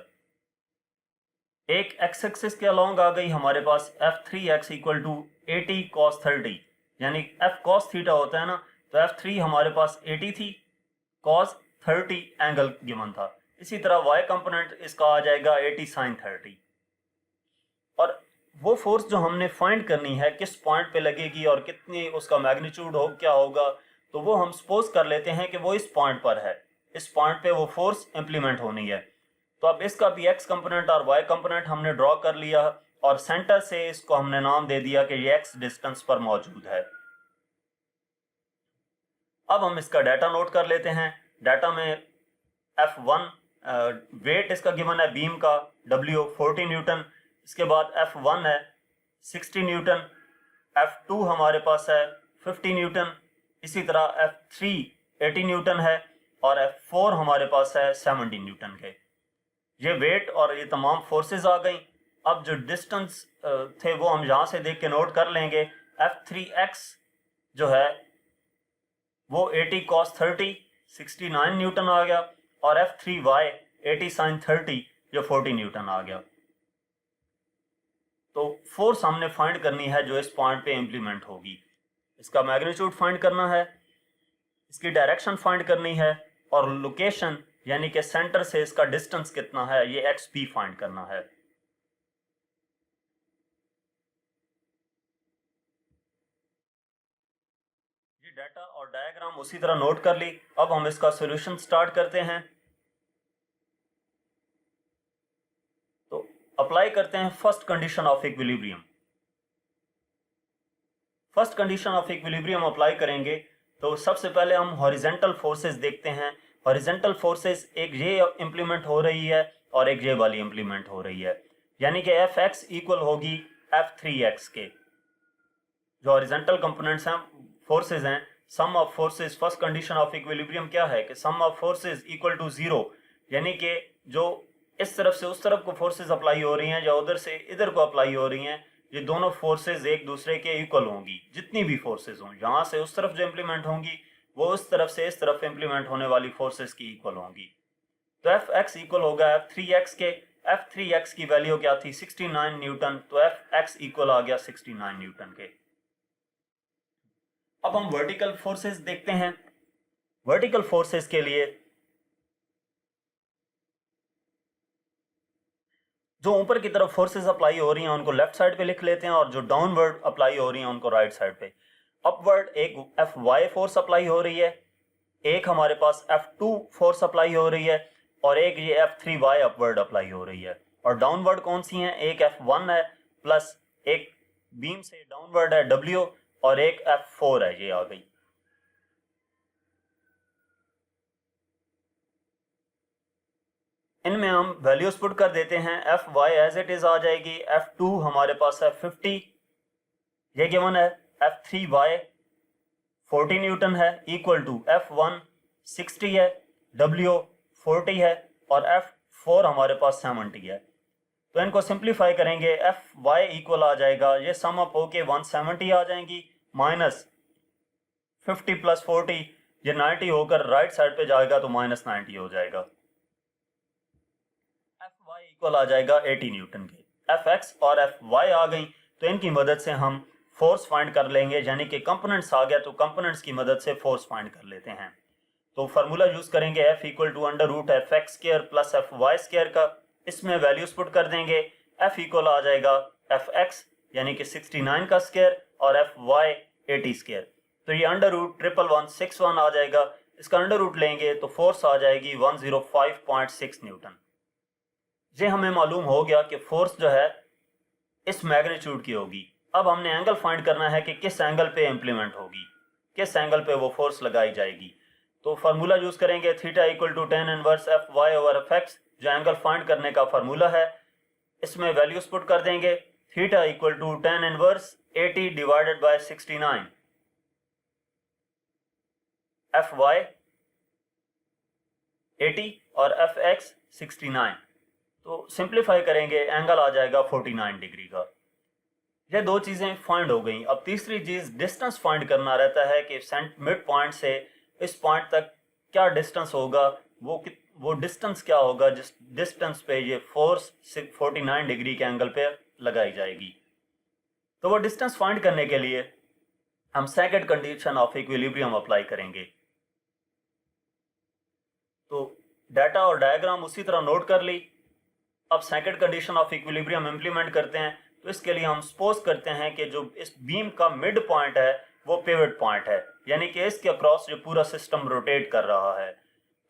[SPEAKER 1] एक एक्स एक्सिस के अलोंग आ गई हमारे पास F3x इक्वल टू 80 cos 30, यानी F cos थीटा होता है ना, तो F3 हमारे पास 80 थी, cos 30 एंगल गिवन था। इसी तरह y कंपोनेंट इसका आ जाएगा 80 sin 30। और वो फोर्स जो हमने फाइंड करनी है किस पॉइंट पे लगेगी और कितनी उसका मैग्नीट्यूड हो क्या होगा, तो वो हम सपोज कर लेते हैं कि वो इस पॉइंट पर है, इस पॉइंट पे वो फोर्स इंप्लीमेंट होनी है। तो अब इसका भी x कंपोनेंट और y कंपोनेंट हमने ड्रॉ कर लिया, और सेंटर से इसको हमने नाम दे दिया कि ये x डिस्टेंस पर मौजूद है। अब हम इसका डाटा नोट कर लेते हैं। डाटा में F1 वेट इसका गिवन है बीम का W 40 न्यूटन, इसके बाद F1 है 60 न्यूटन, F2 हमारे पास है 50 न्यूटन, इसी तरह F3 80 न्यूटन है, और F4 हमारे पास है 70 न्यूटन के। ये वेट और ये तमाम फोर्सेस आ गई। अब जो डिस्टेंस थे वो हम यहाँ से देख के नोट कर लेंगे। F3x जो है वो 80 cos 30 69 न्यूटन आ गया, और F3y 80 sin 30 जो 40 न्यूटन आ गया। तो फोर्स हमने फाइंड करनी है जो इस पॉइंट पे इंप्लीमेंट होगी, इसका मैग्नीट्यूड फाइंड करना है, इसकी डायरेक्शन फाइंड करनी है, और लोकेशन यानी कि सेंटर से इसका डिस्टेंस कितना है ये XP फाइंड करना है। ये डाटा और डायग्राम उसी तरह नोट कर ली। अब हम इसका सॉल्यूशन स्टार्ट करते हैं। तो अप्लाई करते हैं first condition of equilibrium. First condition of equilibrium apply करेंगे तो सबसे पहले हम हॉरिजेंटल फोर्सेस देखते हैं। हॉरिजेंटल फोर्सेस एक ये इंप्लीमेंट हो रही है और एक ये वाली इंप्लीमेंट हो रही है, यानी कि Fx इक्वल होगी F3x के। जो हॉरिजेंटल कंपोनेंट्स हैं, फोर्सेस हैं, sum of forces, first condition of equilibrium क्या है कि sum of forces equal to 0, यानी कि जो इस तरफ से उस तरफ को फोर्सेस अप्लाई हो रही हैं या उधर से इधर को अप्लाई हो रही हैं, ये दोनों फोर्सेस एक दूसरे के इक्वल होंगी। जितनी भी फोर्सेस हों, यहाँ से उस तरफ जो इम्प्लीमेंट होंगी वो उस तरफ से इस तरफ इम्प्लीमेंट होने वाली फोर्सेस की इक्वल होंगी। तो Fx इक्वल होगा F3x के। F3x की वैल्यू क्या थी 69 न्यूटन, तो Fx इक्वल आ गया 69 न्यूटन के। अब हम वर्टिकल फोर्सेस देखते हैं। वर्टिकल फोर्सेस के लिए जो ऊपर की तरफ फोर्सेस अप्लाई हो रही हैं उनको लेफ्ट साइड पे लिख लेते हैं, और जो डाउनवर्ड अप्लाई हो रही हैं उनको राइट साइड पे। अपवर्ड एक Fy फोर्स अप्लाई हो रही है, एक हमारे पास F2 फोर्स अप्लाई हो रही है, और एक ये F3y अपवर्ड अप्लाई हो रही है। और डाउनवर्ड कौन सी हैं, एक F1 है प्लस एक बीम से डाउनवर्ड है W, और एक F4 है, ये आ गई। इनमें हम वैल्यूज पुट कर देते हैं। F Y as it is आ जाएगी, F2 हमारे पास है 50 ये गिवन है, F3y 40 न्यूटन है इक्वल टू F1 60 है, W 40 है और F4 हमारे पास 70 है। तो इनको सिंप्लीफाई करेंगे, Fy इक्वल आ जाएगा, ये सम अप होके 170 आ जाएंगी, माइनस 50 प्लस 40 ये 90 होकर राइट साइड पे जाएगा तो माइनस 90 हो जाएगा। Fy इक्वल आ जाएगा 80 न्यूटन के। Fx और Fy आ गई तो इनकी मदद से हम फोर्स फाइंड कर लेंगे, यानी कि कंपोनेंट्स आ गया तो कंपोनेंट्स की मदद से फोर्स फाइंड कर लेते हैं। तो फार्मूला यूज करेंगे F equal to under root FX square plus FY square का, इसमें वैल्यूज पुट कर देंगे। F इक्वल आ जाएगा FX यानी कि 69 का स्क्वायर और FY 80 स्क्वायर, तो ये अंडर रूट 1161 आ जाएगा, इसका अंडर रूट लेंगे तो फोर्स आ जाएगी 105.6 न्यूटन। ये हमें मालूम हो गया कि फोर्स जो है इस मैग्नीट्यूड की होगी। अब हमने एंगल फाइंड करना है कि किस एंगल पे इम्प्लीमेंट होगी, किस एंगल पे वो फोर्स लगाई जाएगी। तो फार्मूला यूज करेंगे theta equal to tan inverse Fy over Fx, जो एंगल फाइंड करने का फार्मूला है, इसमें वैल्यूज पुट कर देंगे। Theta equal to tan inverse 80 divided by 69, Fy 80 और Fx 69, तो सिंप्लीफाई करेंगे एंगल आ जाएगा 49 डिग्री का। ये दो चीज़ें फाइंड हो गई। अब तीसरी चीज़ डिस्टेंस फाइंड करना रहता है कि मिड पॉइंट से इस पॉइंट तक क्या डिस्टेंस होगा, वो डिस्टेंस क्या होगा जिस डिस्टेंस पे ये फोर्स 49 डिग्री के एंगल पे लगाई जाएगी। तो वो डिस्टेंस फाइंड करने के लिए हम second condition of equilibrium apply करेंगे। तो डाटा और डायग्राम उसी तरह नोट कर ली। अब second condition of equilibrium implement करते हैं। तो इसके लिए हम सपोज करते हैं कि जो इस बीम का मिड पॉइंट है वो पिवट पॉइंट है, यानी कि इसके अक्रॉस जो पूरा सिस्टम रोटेट कर रहा है।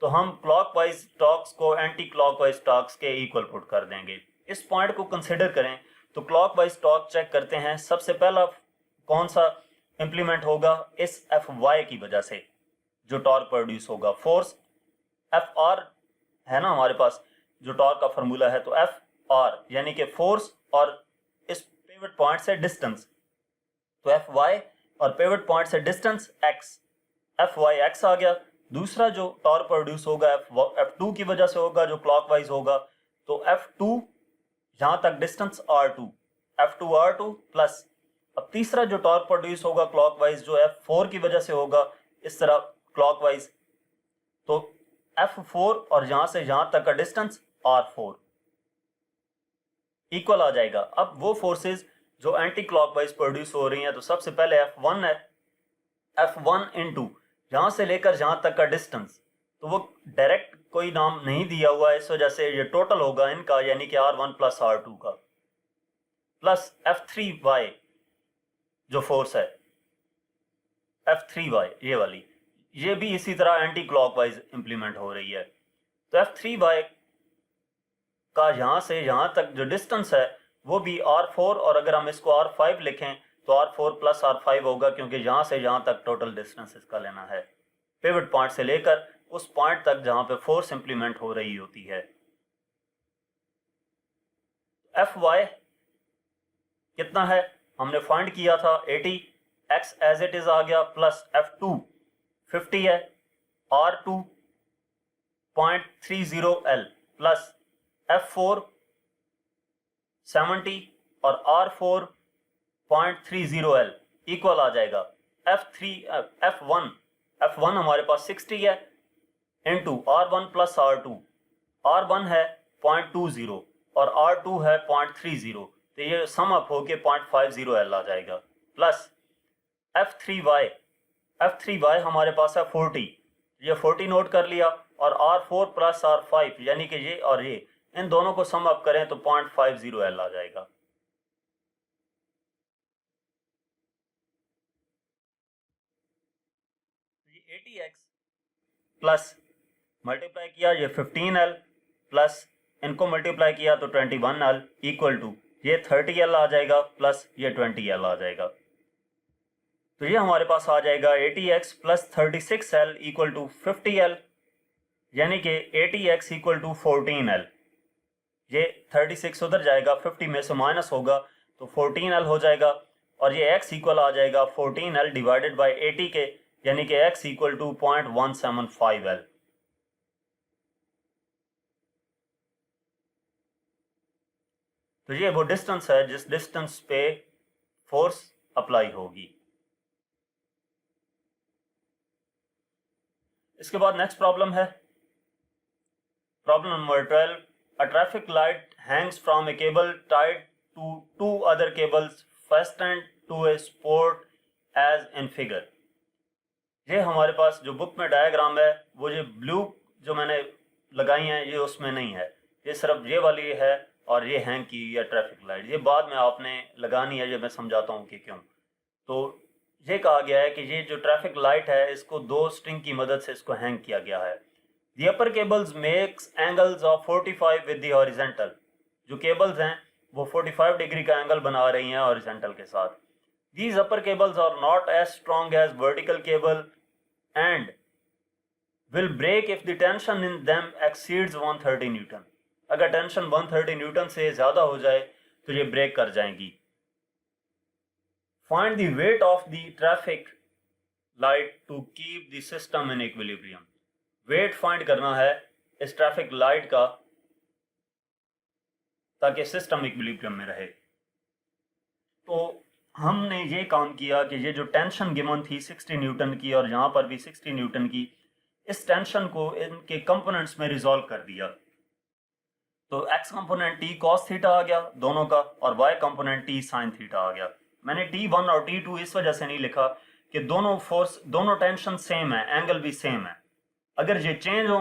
[SPEAKER 1] तो हम क्लॉकवाइज टॉर्क्स को एंटी क्लॉकवाइज टॉर्क्स के इक्वल पुट कर देंगे। इस पॉइंट को कंसिडर करें तो क्लॉकवाइज टॉर्क चेक करते हैं। सबसे पहला कौन सा इंप्लीमेंट होगा, इस Fy की वजह से जो टॉर्क प्रोड्यूस होगा, फोर्स Fr है ना हमारे पास जो टॉर्क का फार्मूला है, तो Fr यानी कि फोर्स और इस पिवट पॉइंट से डिस्टेंस, तो Fy और पिवट पॉइंट से डिस्टेंस x, Fy x आ गया। दूसरा जो टॉर्क प्रोड्यूस होगा F2 की वजह से होगा जो क्लॉकवाइज होगा, तो F2 यहां तक distance R2, F2 R2 plus, अब तीसरा जो टॉर्क प्रोड्यूस होगा क्लॉकवाइज जो F4 की वजह से होगा इस तरह क्लॉकवाइज, तो F4 और यहां से यहां तक का डिस्टेंस R4 इक्वल आ जाएगा। अब वो फोर्सेस जो एंटी क्लॉकवाइज प्रोड्यूस हो रही हैं, तो सबसे पहले F1 है, F1 इंटू यहां से लेकर यहां तक का डिस्टेंस, तो वो डायरेक्ट कोई नाम नहीं दिया हुआ है, इस वजह से ये टोटल होगा इनका, यानी कि R1 प्लस R2 का, प्लस F3y जो फोर्स है F3y ये वाली, ये भी इसी तरह एंटी क्लॉकवाइज इंप्लीमेंट हो रही है। तो F3y का यहां से यहां तक जो डिस्टेंस है वो भी R4, और अगर हम इसको R5 लिखें तो R4 प्लस R5 होगा, क्योंकि यहां से यहां तक टोटल डिस्टेंस इसका लेना है, पिवट पॉइंट से लेकर उस पॉइंट तक जहां पे फोर्स इंप्लीमेंट हो रही होती है। Fy कितना है हमने फाइंड किया था 80, x एज इट इज आ गया, प्लस F2 50 है, R2 0.30L प्लस F4 70 और R4 0.30L इक्वल आ जाएगा F1 हमारे पास 60 है into R1 plus R2, R1 है 0.20 और R2 है 0.30, तो ये सम अप होके 0.50L आ जाएगा, प्लस F3y हमारे पास है 40, ये 40 नोट कर लिया, और R4 प्लस R5 यानी कि ये और ये, इन दोनों को सम अप करें तो 0.50L आ जाएगा। ये 80x प्लस मल्टीप्लाई किया ये 15L प्लस इनको मल्टीप्लाई किया तो 21L इक्वल टू ये 30L आ जाएगा प्लस ये 20L आ जाएगा। तो ये हमारे पास आ जाएगा 80x plus 36L equal to 50L, यानी कि 80x इक्वल टू 14L। ये 36 उधर जाएगा, 50 में से माइनस होगा तो 14L हो जाएगा, और ये x इक्वल आ जाएगा 14L डिवाइडेड बाई 80 के, यानी कि x इक्वल टू 0.175L। तो ये वो डिस्टेंस है जिस डिस्टेंस पे फोर्स अप्लाई होगी। इसके बाद नेक्स्ट प्रॉब्लम है problem number 12। A traffic light hangs from a cable tied to two other cables fastened to a support as in figure. ये हमारे पास जो बुक में डायग्राम है वो ये ब्लू जो मैंने लगाई हैं ये उसमें नहीं है, ये सिर्फ ये वाली है और ये हैंग की या ट्रैफिक लाइट, ये बाद में आपने लगानी है, ये मैं समझाता हूँ कि क्यों। तो ये कहा गया है कि ये जो ट्रैफिक लाइट है इसको दो स्ट्रिंग की मदद से इसको हैंग किया गया है। The upper cables makes angles of 45 with the horizontal. जो केबल्स हैं वो 45 डिग्री का एंगल बना रही हैं हॉरिजॉन्टल के साथ। These upper cables are not as strong as vertical cable and will break if the tension in them exceeds 130 Newton. अगर टेंशन 130 न्यूटन से ज़्यादा हो जाए तो ये ब्रेक कर जाएंगी। Find the weight of the traffic light to keep the system in equilibrium। Weight find करना है इस ट्रैफिक लाइट का ताकि सिस्टम इक्विलिब्रियम में रहे। तो हमने ये काम किया कि ये जो टेंशन गिवन थी 60 न्यूटन की और यहाँ पर भी 60 न्यूटन की, इस टेंशन को इनके कंपोनेंट्स में रिजॉल्व कर दिया। तो x component t cos theta आ गया दोनों का, और y component t sin theta आ गया। मैंने t1 और t2 इस वजह से नहीं लिखा कि दोनों फोर्स दोनों टेंशन सेम है, एंगल भी सेम है। अगर ये चेंज हो,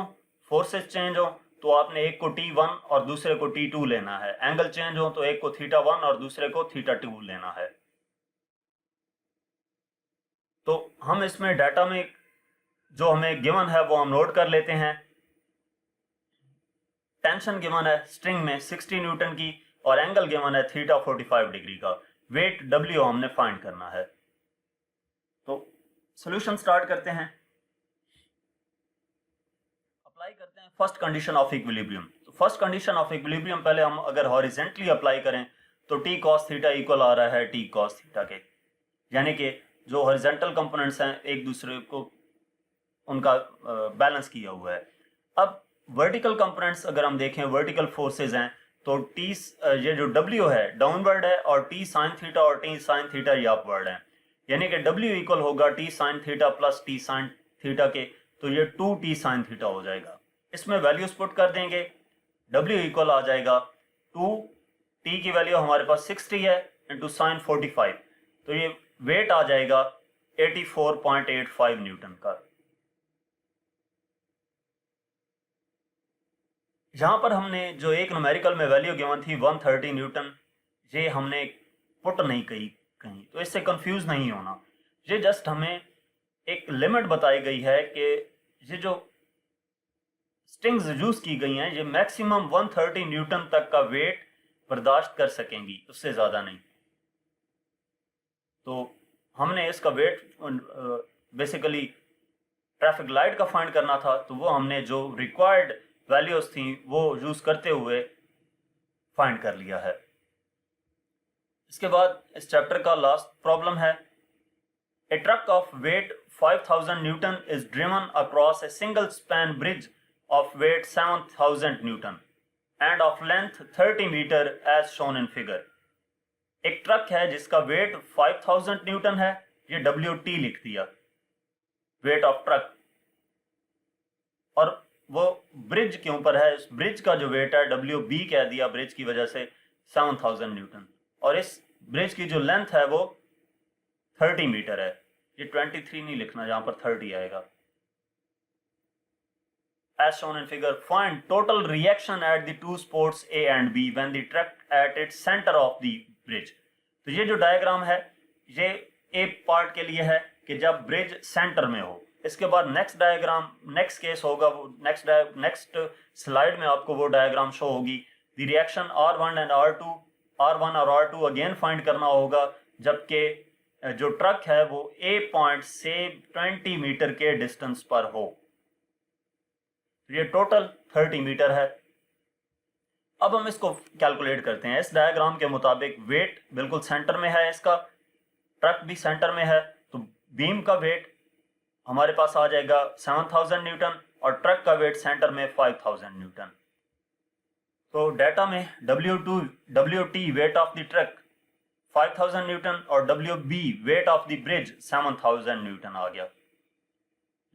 [SPEAKER 1] फोर्सेस चेंज हो, तो आपने एक को t1 और दूसरे को t2 लेना है। एंगल चेंज हो तो एक को θ1 और दूसरे को θ2 लेना है। तो हम इसमें डाटा में जो हमें गिवन है वो हम नोट कर लेते हैं। टेंशन गिवन है स्ट्रिंग में 60 न्यूटन की और एंगल गिवन है θ 45 डिग्री का। वेट W हमने फाइंड करना है। तो सॉल्यूशन स्टार्ट करते हैं। अप्लाई करते हैं फर्स्ट कंडीशन ऑफ इक्विलिब्रियम। तो फर्स्ट कंडीशन ऑफ इक्विलिब्रियम पहले हम अगर हॉरिजेंटली अप्लाई करें तो t cos थीटा इक्वल आ रहा है t cos थीटा के, यानी कि जो हॉरिजॉन्टल कंपोनेंट्स हैं एक दूसरे को उनका बैलेंस किया हुआ है। अब वर्टिकल कंपोनेंट्स अगर हम देखें, वर्टिकल फोर्सेस हैं, तो t ये जो W है डाउनवर्ड है और t sin थीटा और t sin थीटा ये अपवर्ड है, यानी कि W इक्वल होगा t sin theta plus t sin theta के, तो ये 2t sin थीटा हो जाएगा। इसमें वैल्यूज पुट कर देंगे, W इक्वल आ जाएगा 2t की वैल्यू हमारे पास 60 है इंटू साइन 45, तो ये वेट आ जाएगा 84.85 न्यूटन का। यहाँ पर हमने जो एक न्यूमेरिकल में वैल्यू गिवन थी 130 न्यूटन, ये हमने पुट नहीं कही कहीं, तो इससे कंफ्यूज नहीं होना। ये जस्ट हमें एक लिमिट बताई गई है कि ये जो स्ट्रिंग्स यूज की गई हैं ये मैक्सिमम 130 न्यूटन तक का वेट बर्दाश्त कर सकेंगी, उससे ज़्यादा नहीं। तो हमने इसका वेट बेसिकली ट्रैफिक लाइट का फाइंड करना था, तो वो हमने जो रिक्वायर्ड वैल्यूज थी वो यूज करते हुए फाइंड कर लिया है। इसके बाद इस चैप्टर का लास्ट प्रॉब्लम है। A truck of weight 5000 newton is driven across a single span bridge of weight 7000 newton and of length 30 metre as shown in figure. एक ट्रक है जिसका वेट 5000 न्यूटन है, ये WT लिख दिया वेट ऑफ ट्रक, और वो ब्रिज के ऊपर है, इस ब्रिज का जो वेट है WB कह दिया ब्रिज की वजह से 7000 न्यूटन, और इस ब्रिज की जो लेंथ है वो 30 मीटर है। ये 23 नहीं लिखना, यहाँ पर 30 आएगा। As shown in figure, find total reaction at the two spots A and B when the truck at its center of the bridge। तो ये जो डायग्राम है ये A पार्ट के लिए है कि जब ब्रिज सेंटर में हो। इसके बाद नेक्स्ट डायग्राम नेक्स्ट केस होगा, वो नेक्स्ट स्लाइड में आपको वो डायग्राम शो होगी। The reaction R1 and R1 और R2 अगेन फाइंड करना होगा, जबकि जो ट्रक है वो A पॉइंट से 20 मीटर के डिस्टेंस पर हो। तो ये टोटल 30 मीटर है। अब हम इसको कैलकुलेट करते हैं। इस डायग्राम के मुताबिक वेट बिल्कुल सेंटर में है, इसका ट्रक भी सेंटर में है, तो बीम का वेट हमारे पास आ जाएगा 7000 न्यूटन और ट्रक का वेट सेंटर में 5000 न्यूटन। तो डाटा में WT weight of the truck 5000 newton और WB weight of the bridge 7000 newton आ गया।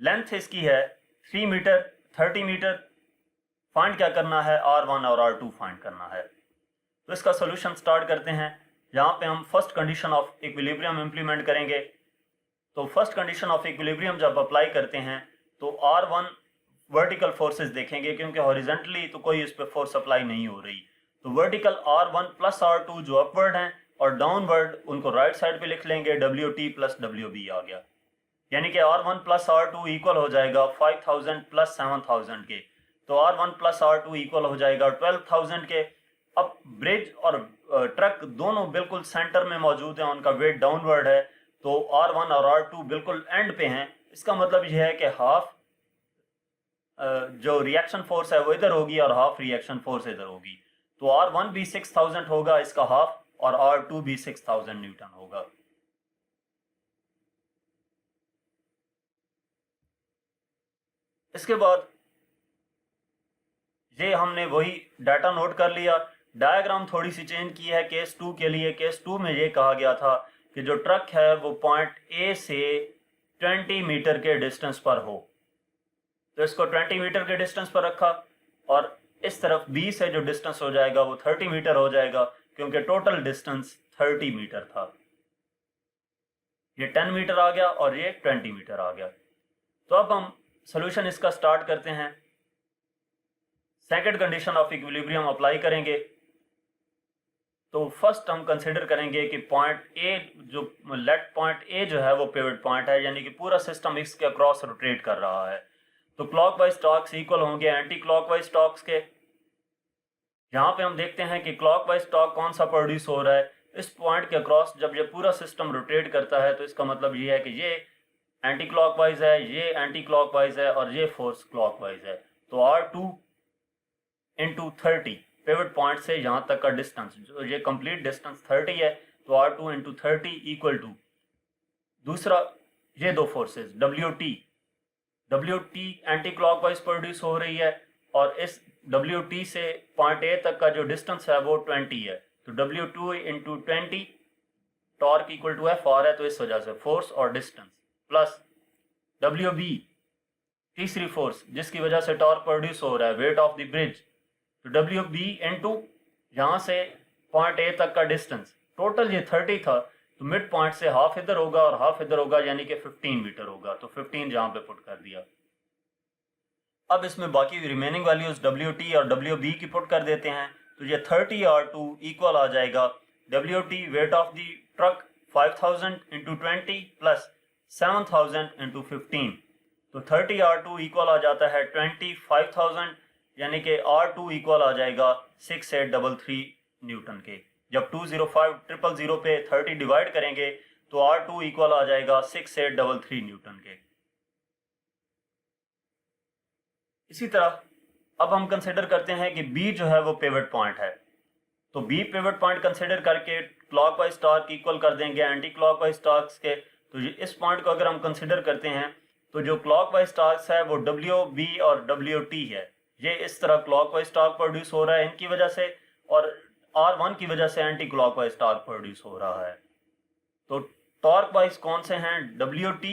[SPEAKER 1] लेंथ इसकी है 3 मीटर 30 मीटर। फाइंड क्या करना है, R1 और R2 फाइंड करना है। तो इसका सोल्यूशन स्टार्ट करते हैं। यहाँ पे हम first condition of equilibrium implement करेंगे। तो फर्स्ट कंडीशन ऑफ इक्विलिब्रियम जब अप्लाई करते हैं तो R1 वर्टिकल फोर्सेस देखेंगे, क्योंकि हॉरिजॉन्टली तो कोई इस पर फोर्स अप्लाई नहीं हो रही। तो वर्टिकल R1 प्लस R2 जो अपवर्ड हैं और डाउनवर्ड उनको राइट साइड पे लिख लेंगे, WT प्लस WB आ गया। यानी कि R1 प्लस R2 इक्वल हो जाएगा 5000 प्लस 7000 के। तो R1 प्लस R2 इक्वल हो जाएगा 12000 के। अब ब्रिज और ट्रक दोनों बिल्कुल सेंटर में मौजूद हैं, उनका वेट डाउनवर्ड है, तो R1 और R2 बिल्कुल एंड पे हैं। इसका मतलब यह है कि हाफ जो रिएक्शन फोर्स है वो इधर होगी और हाफ रिएक्शन फोर्स इधर होगी। तो R1 भी 6000 होगा इसका हाफ, और R2 भी 6000 न्यूटन होगा। इसके बाद ये हमने वही डाटा नोट कर लिया। डायग्राम थोड़ी सी चेंज की है केस 2 के लिए। केस 2 में ये कहा गया था कि जो ट्रक है वो पॉइंट A से 20 मीटर के डिस्टेंस पर हो, तो इसको 20 मीटर के डिस्टेंस पर रखा, और इस तरफ B से जो डिस्टेंस हो जाएगा वो 30 मीटर हो जाएगा, क्योंकि टोटल डिस्टेंस 30 मीटर था। ये 10 मीटर आ गया और ये 20 मीटर आ गया। तो अब हम सोल्यूशन इसका स्टार्ट करते हैं। Second condition of equilibrium apply करेंगे। तो फर्स्ट हम कंसिडर करेंगे कि पॉइंट ए जो लेट पॉइंट ए जो है वो पिवट पॉइंट है, यानी कि पूरा सिस्टम इसके अक्रॉस रोटेट कर रहा है। तो क्लॉकवाइज टॉर्क्स इक्वल होंगे एंटी क्लॉकवाइज टॉर्क्स के। यहाँ पे हम देखते हैं कि क्लॉकवाइज टॉर्क कौन सा प्रोड्यूस हो रहा है इस पॉइंट के अक्रॉस। जब ये पूरा सिस्टम रोटेट करता है तो इसका मतलब ये है कि ये एंटी क्लॉकवाइज है, ये एंटी क्लॉकवाइज है और ये फोर्स क्लॉकवाइज है। तो R2 इंटू 30 पिवट पॉइंट से यहाँ तक का डिस्टेंस, जो ये कंप्लीट डिस्टेंस 30 है, तो R2 इंटू 30 इक्वल टू दूसरा ये दो forces WT anti clockwise produce हो रही है, और इस WT से पॉइंट A तक का जो डिस्टेंस है वो 20 है। तो W2 into 20 torque equal to F है, तो इस वजह से फोर्स और डिस्टेंस प्लस WB तीसरी फोर्स जिसकी वजह से टॉर्क प्रोड्यूस हो रहा है, वेट ऑफ द ब्रिज। तो WB इंटू यहाँ से पॉइंट A तक का डिस्टेंस, टोटल ये 30 था, तो मिड पॉइंट से हाफ इधर होगा और हाफ इधर होगा, यानी कि 15 मीटर होगा। तो 15 यहाँ पे पुट कर दिया। अब इसमें बाकी रिमेनिंग वैल्यूज WT और WB की पुट कर देते हैं। तो ये 30 R2 इक्वल आ जाएगा WT weight of the truck 5000 into 20 plus 7000 into 15। तो 30 R2 इक्वल आ जाता है 25,000, यानी कि R2 इक्वल आ जाएगा 6833 न्यूटन के। जब 205,000 पे 30 डिवाइड करेंगे तो R2 इक्वल आ जाएगा 6833 न्यूटन के। इसी तरह अब हम कंसिडर करते हैं कि B जो है वो पिवट पॉइंट है। तो B पिवट पॉइंट कंसिडर करके क्लॉकवाइज टॉर्क इक्वल कर देंगे एंटी क्लॉकवाइज टॉर्क्स के। तो इस पॉइंट को अगर हम कंसिडर करते हैं तो जो क्लॉकवाइज टॉर्क्स है वो WB और WT है। ये इस तरह क्लॉकवाइज टॉर्क प्रोड्यूस हो रहा है इनकी वजह से, और R1 की वजह से एंटी क्लॉकवाइज टॉर्क प्रोड्यूस हो रहा है। तो टॉर्क वाइज कौन से हैं, WT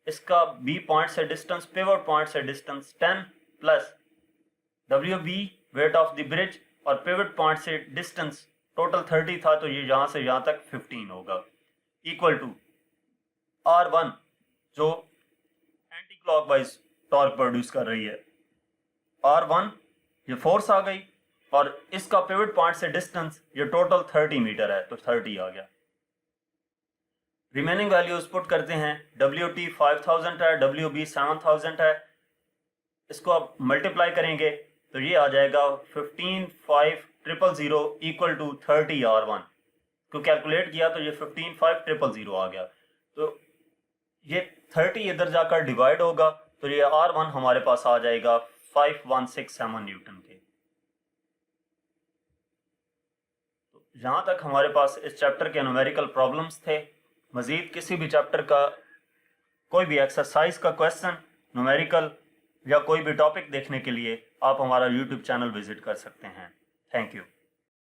[SPEAKER 1] इसका B पॉइंट से डिस्टेंस, पिवट पॉइंट से distance 10 plus WB weight of the bridge और पिवट पॉइंट से डिस्टेंस टोटल 30 था, तो ये यहाँ से यहाँ तक 15 होगा, इक्वल टू R1 जो एंटी क्लॉकवाइज टॉर्क प्रोड्यूस कर रही है। R1 ये फोर्स आ गई और इसका पिवट पॉइंट से डिस्टेंस ये टोटल 30 मीटर है, तो 30 आ गया। रिमेनिंग वैल्यूज पुट करते हैं। WT 5000 है, WB 7000 है। इसको आप मल्टीप्लाई करेंगे तो ये आ जाएगा 15,500 इक्वल टू 30 R1 को कैलकुलेट किया तो ये 15,500 आ गया। तो ये 30 इधर जाकर डिवाइड होगा तो ये R1 हमारे पास आ जाएगा 5167 न्यूटन के। तो जहाँ तक हमारे पास इस चैप्टर के न्यूमेरिकल प्रॉब्लम्स थे। मज़ीद किसी भी चैप्टर का कोई भी एक्सरसाइज का क्वेश्चन, न्यूमेरिकल या कोई भी टॉपिक देखने के लिए आप हमारा यूट्यूब चैनल विजिट कर सकते हैं। Thank you.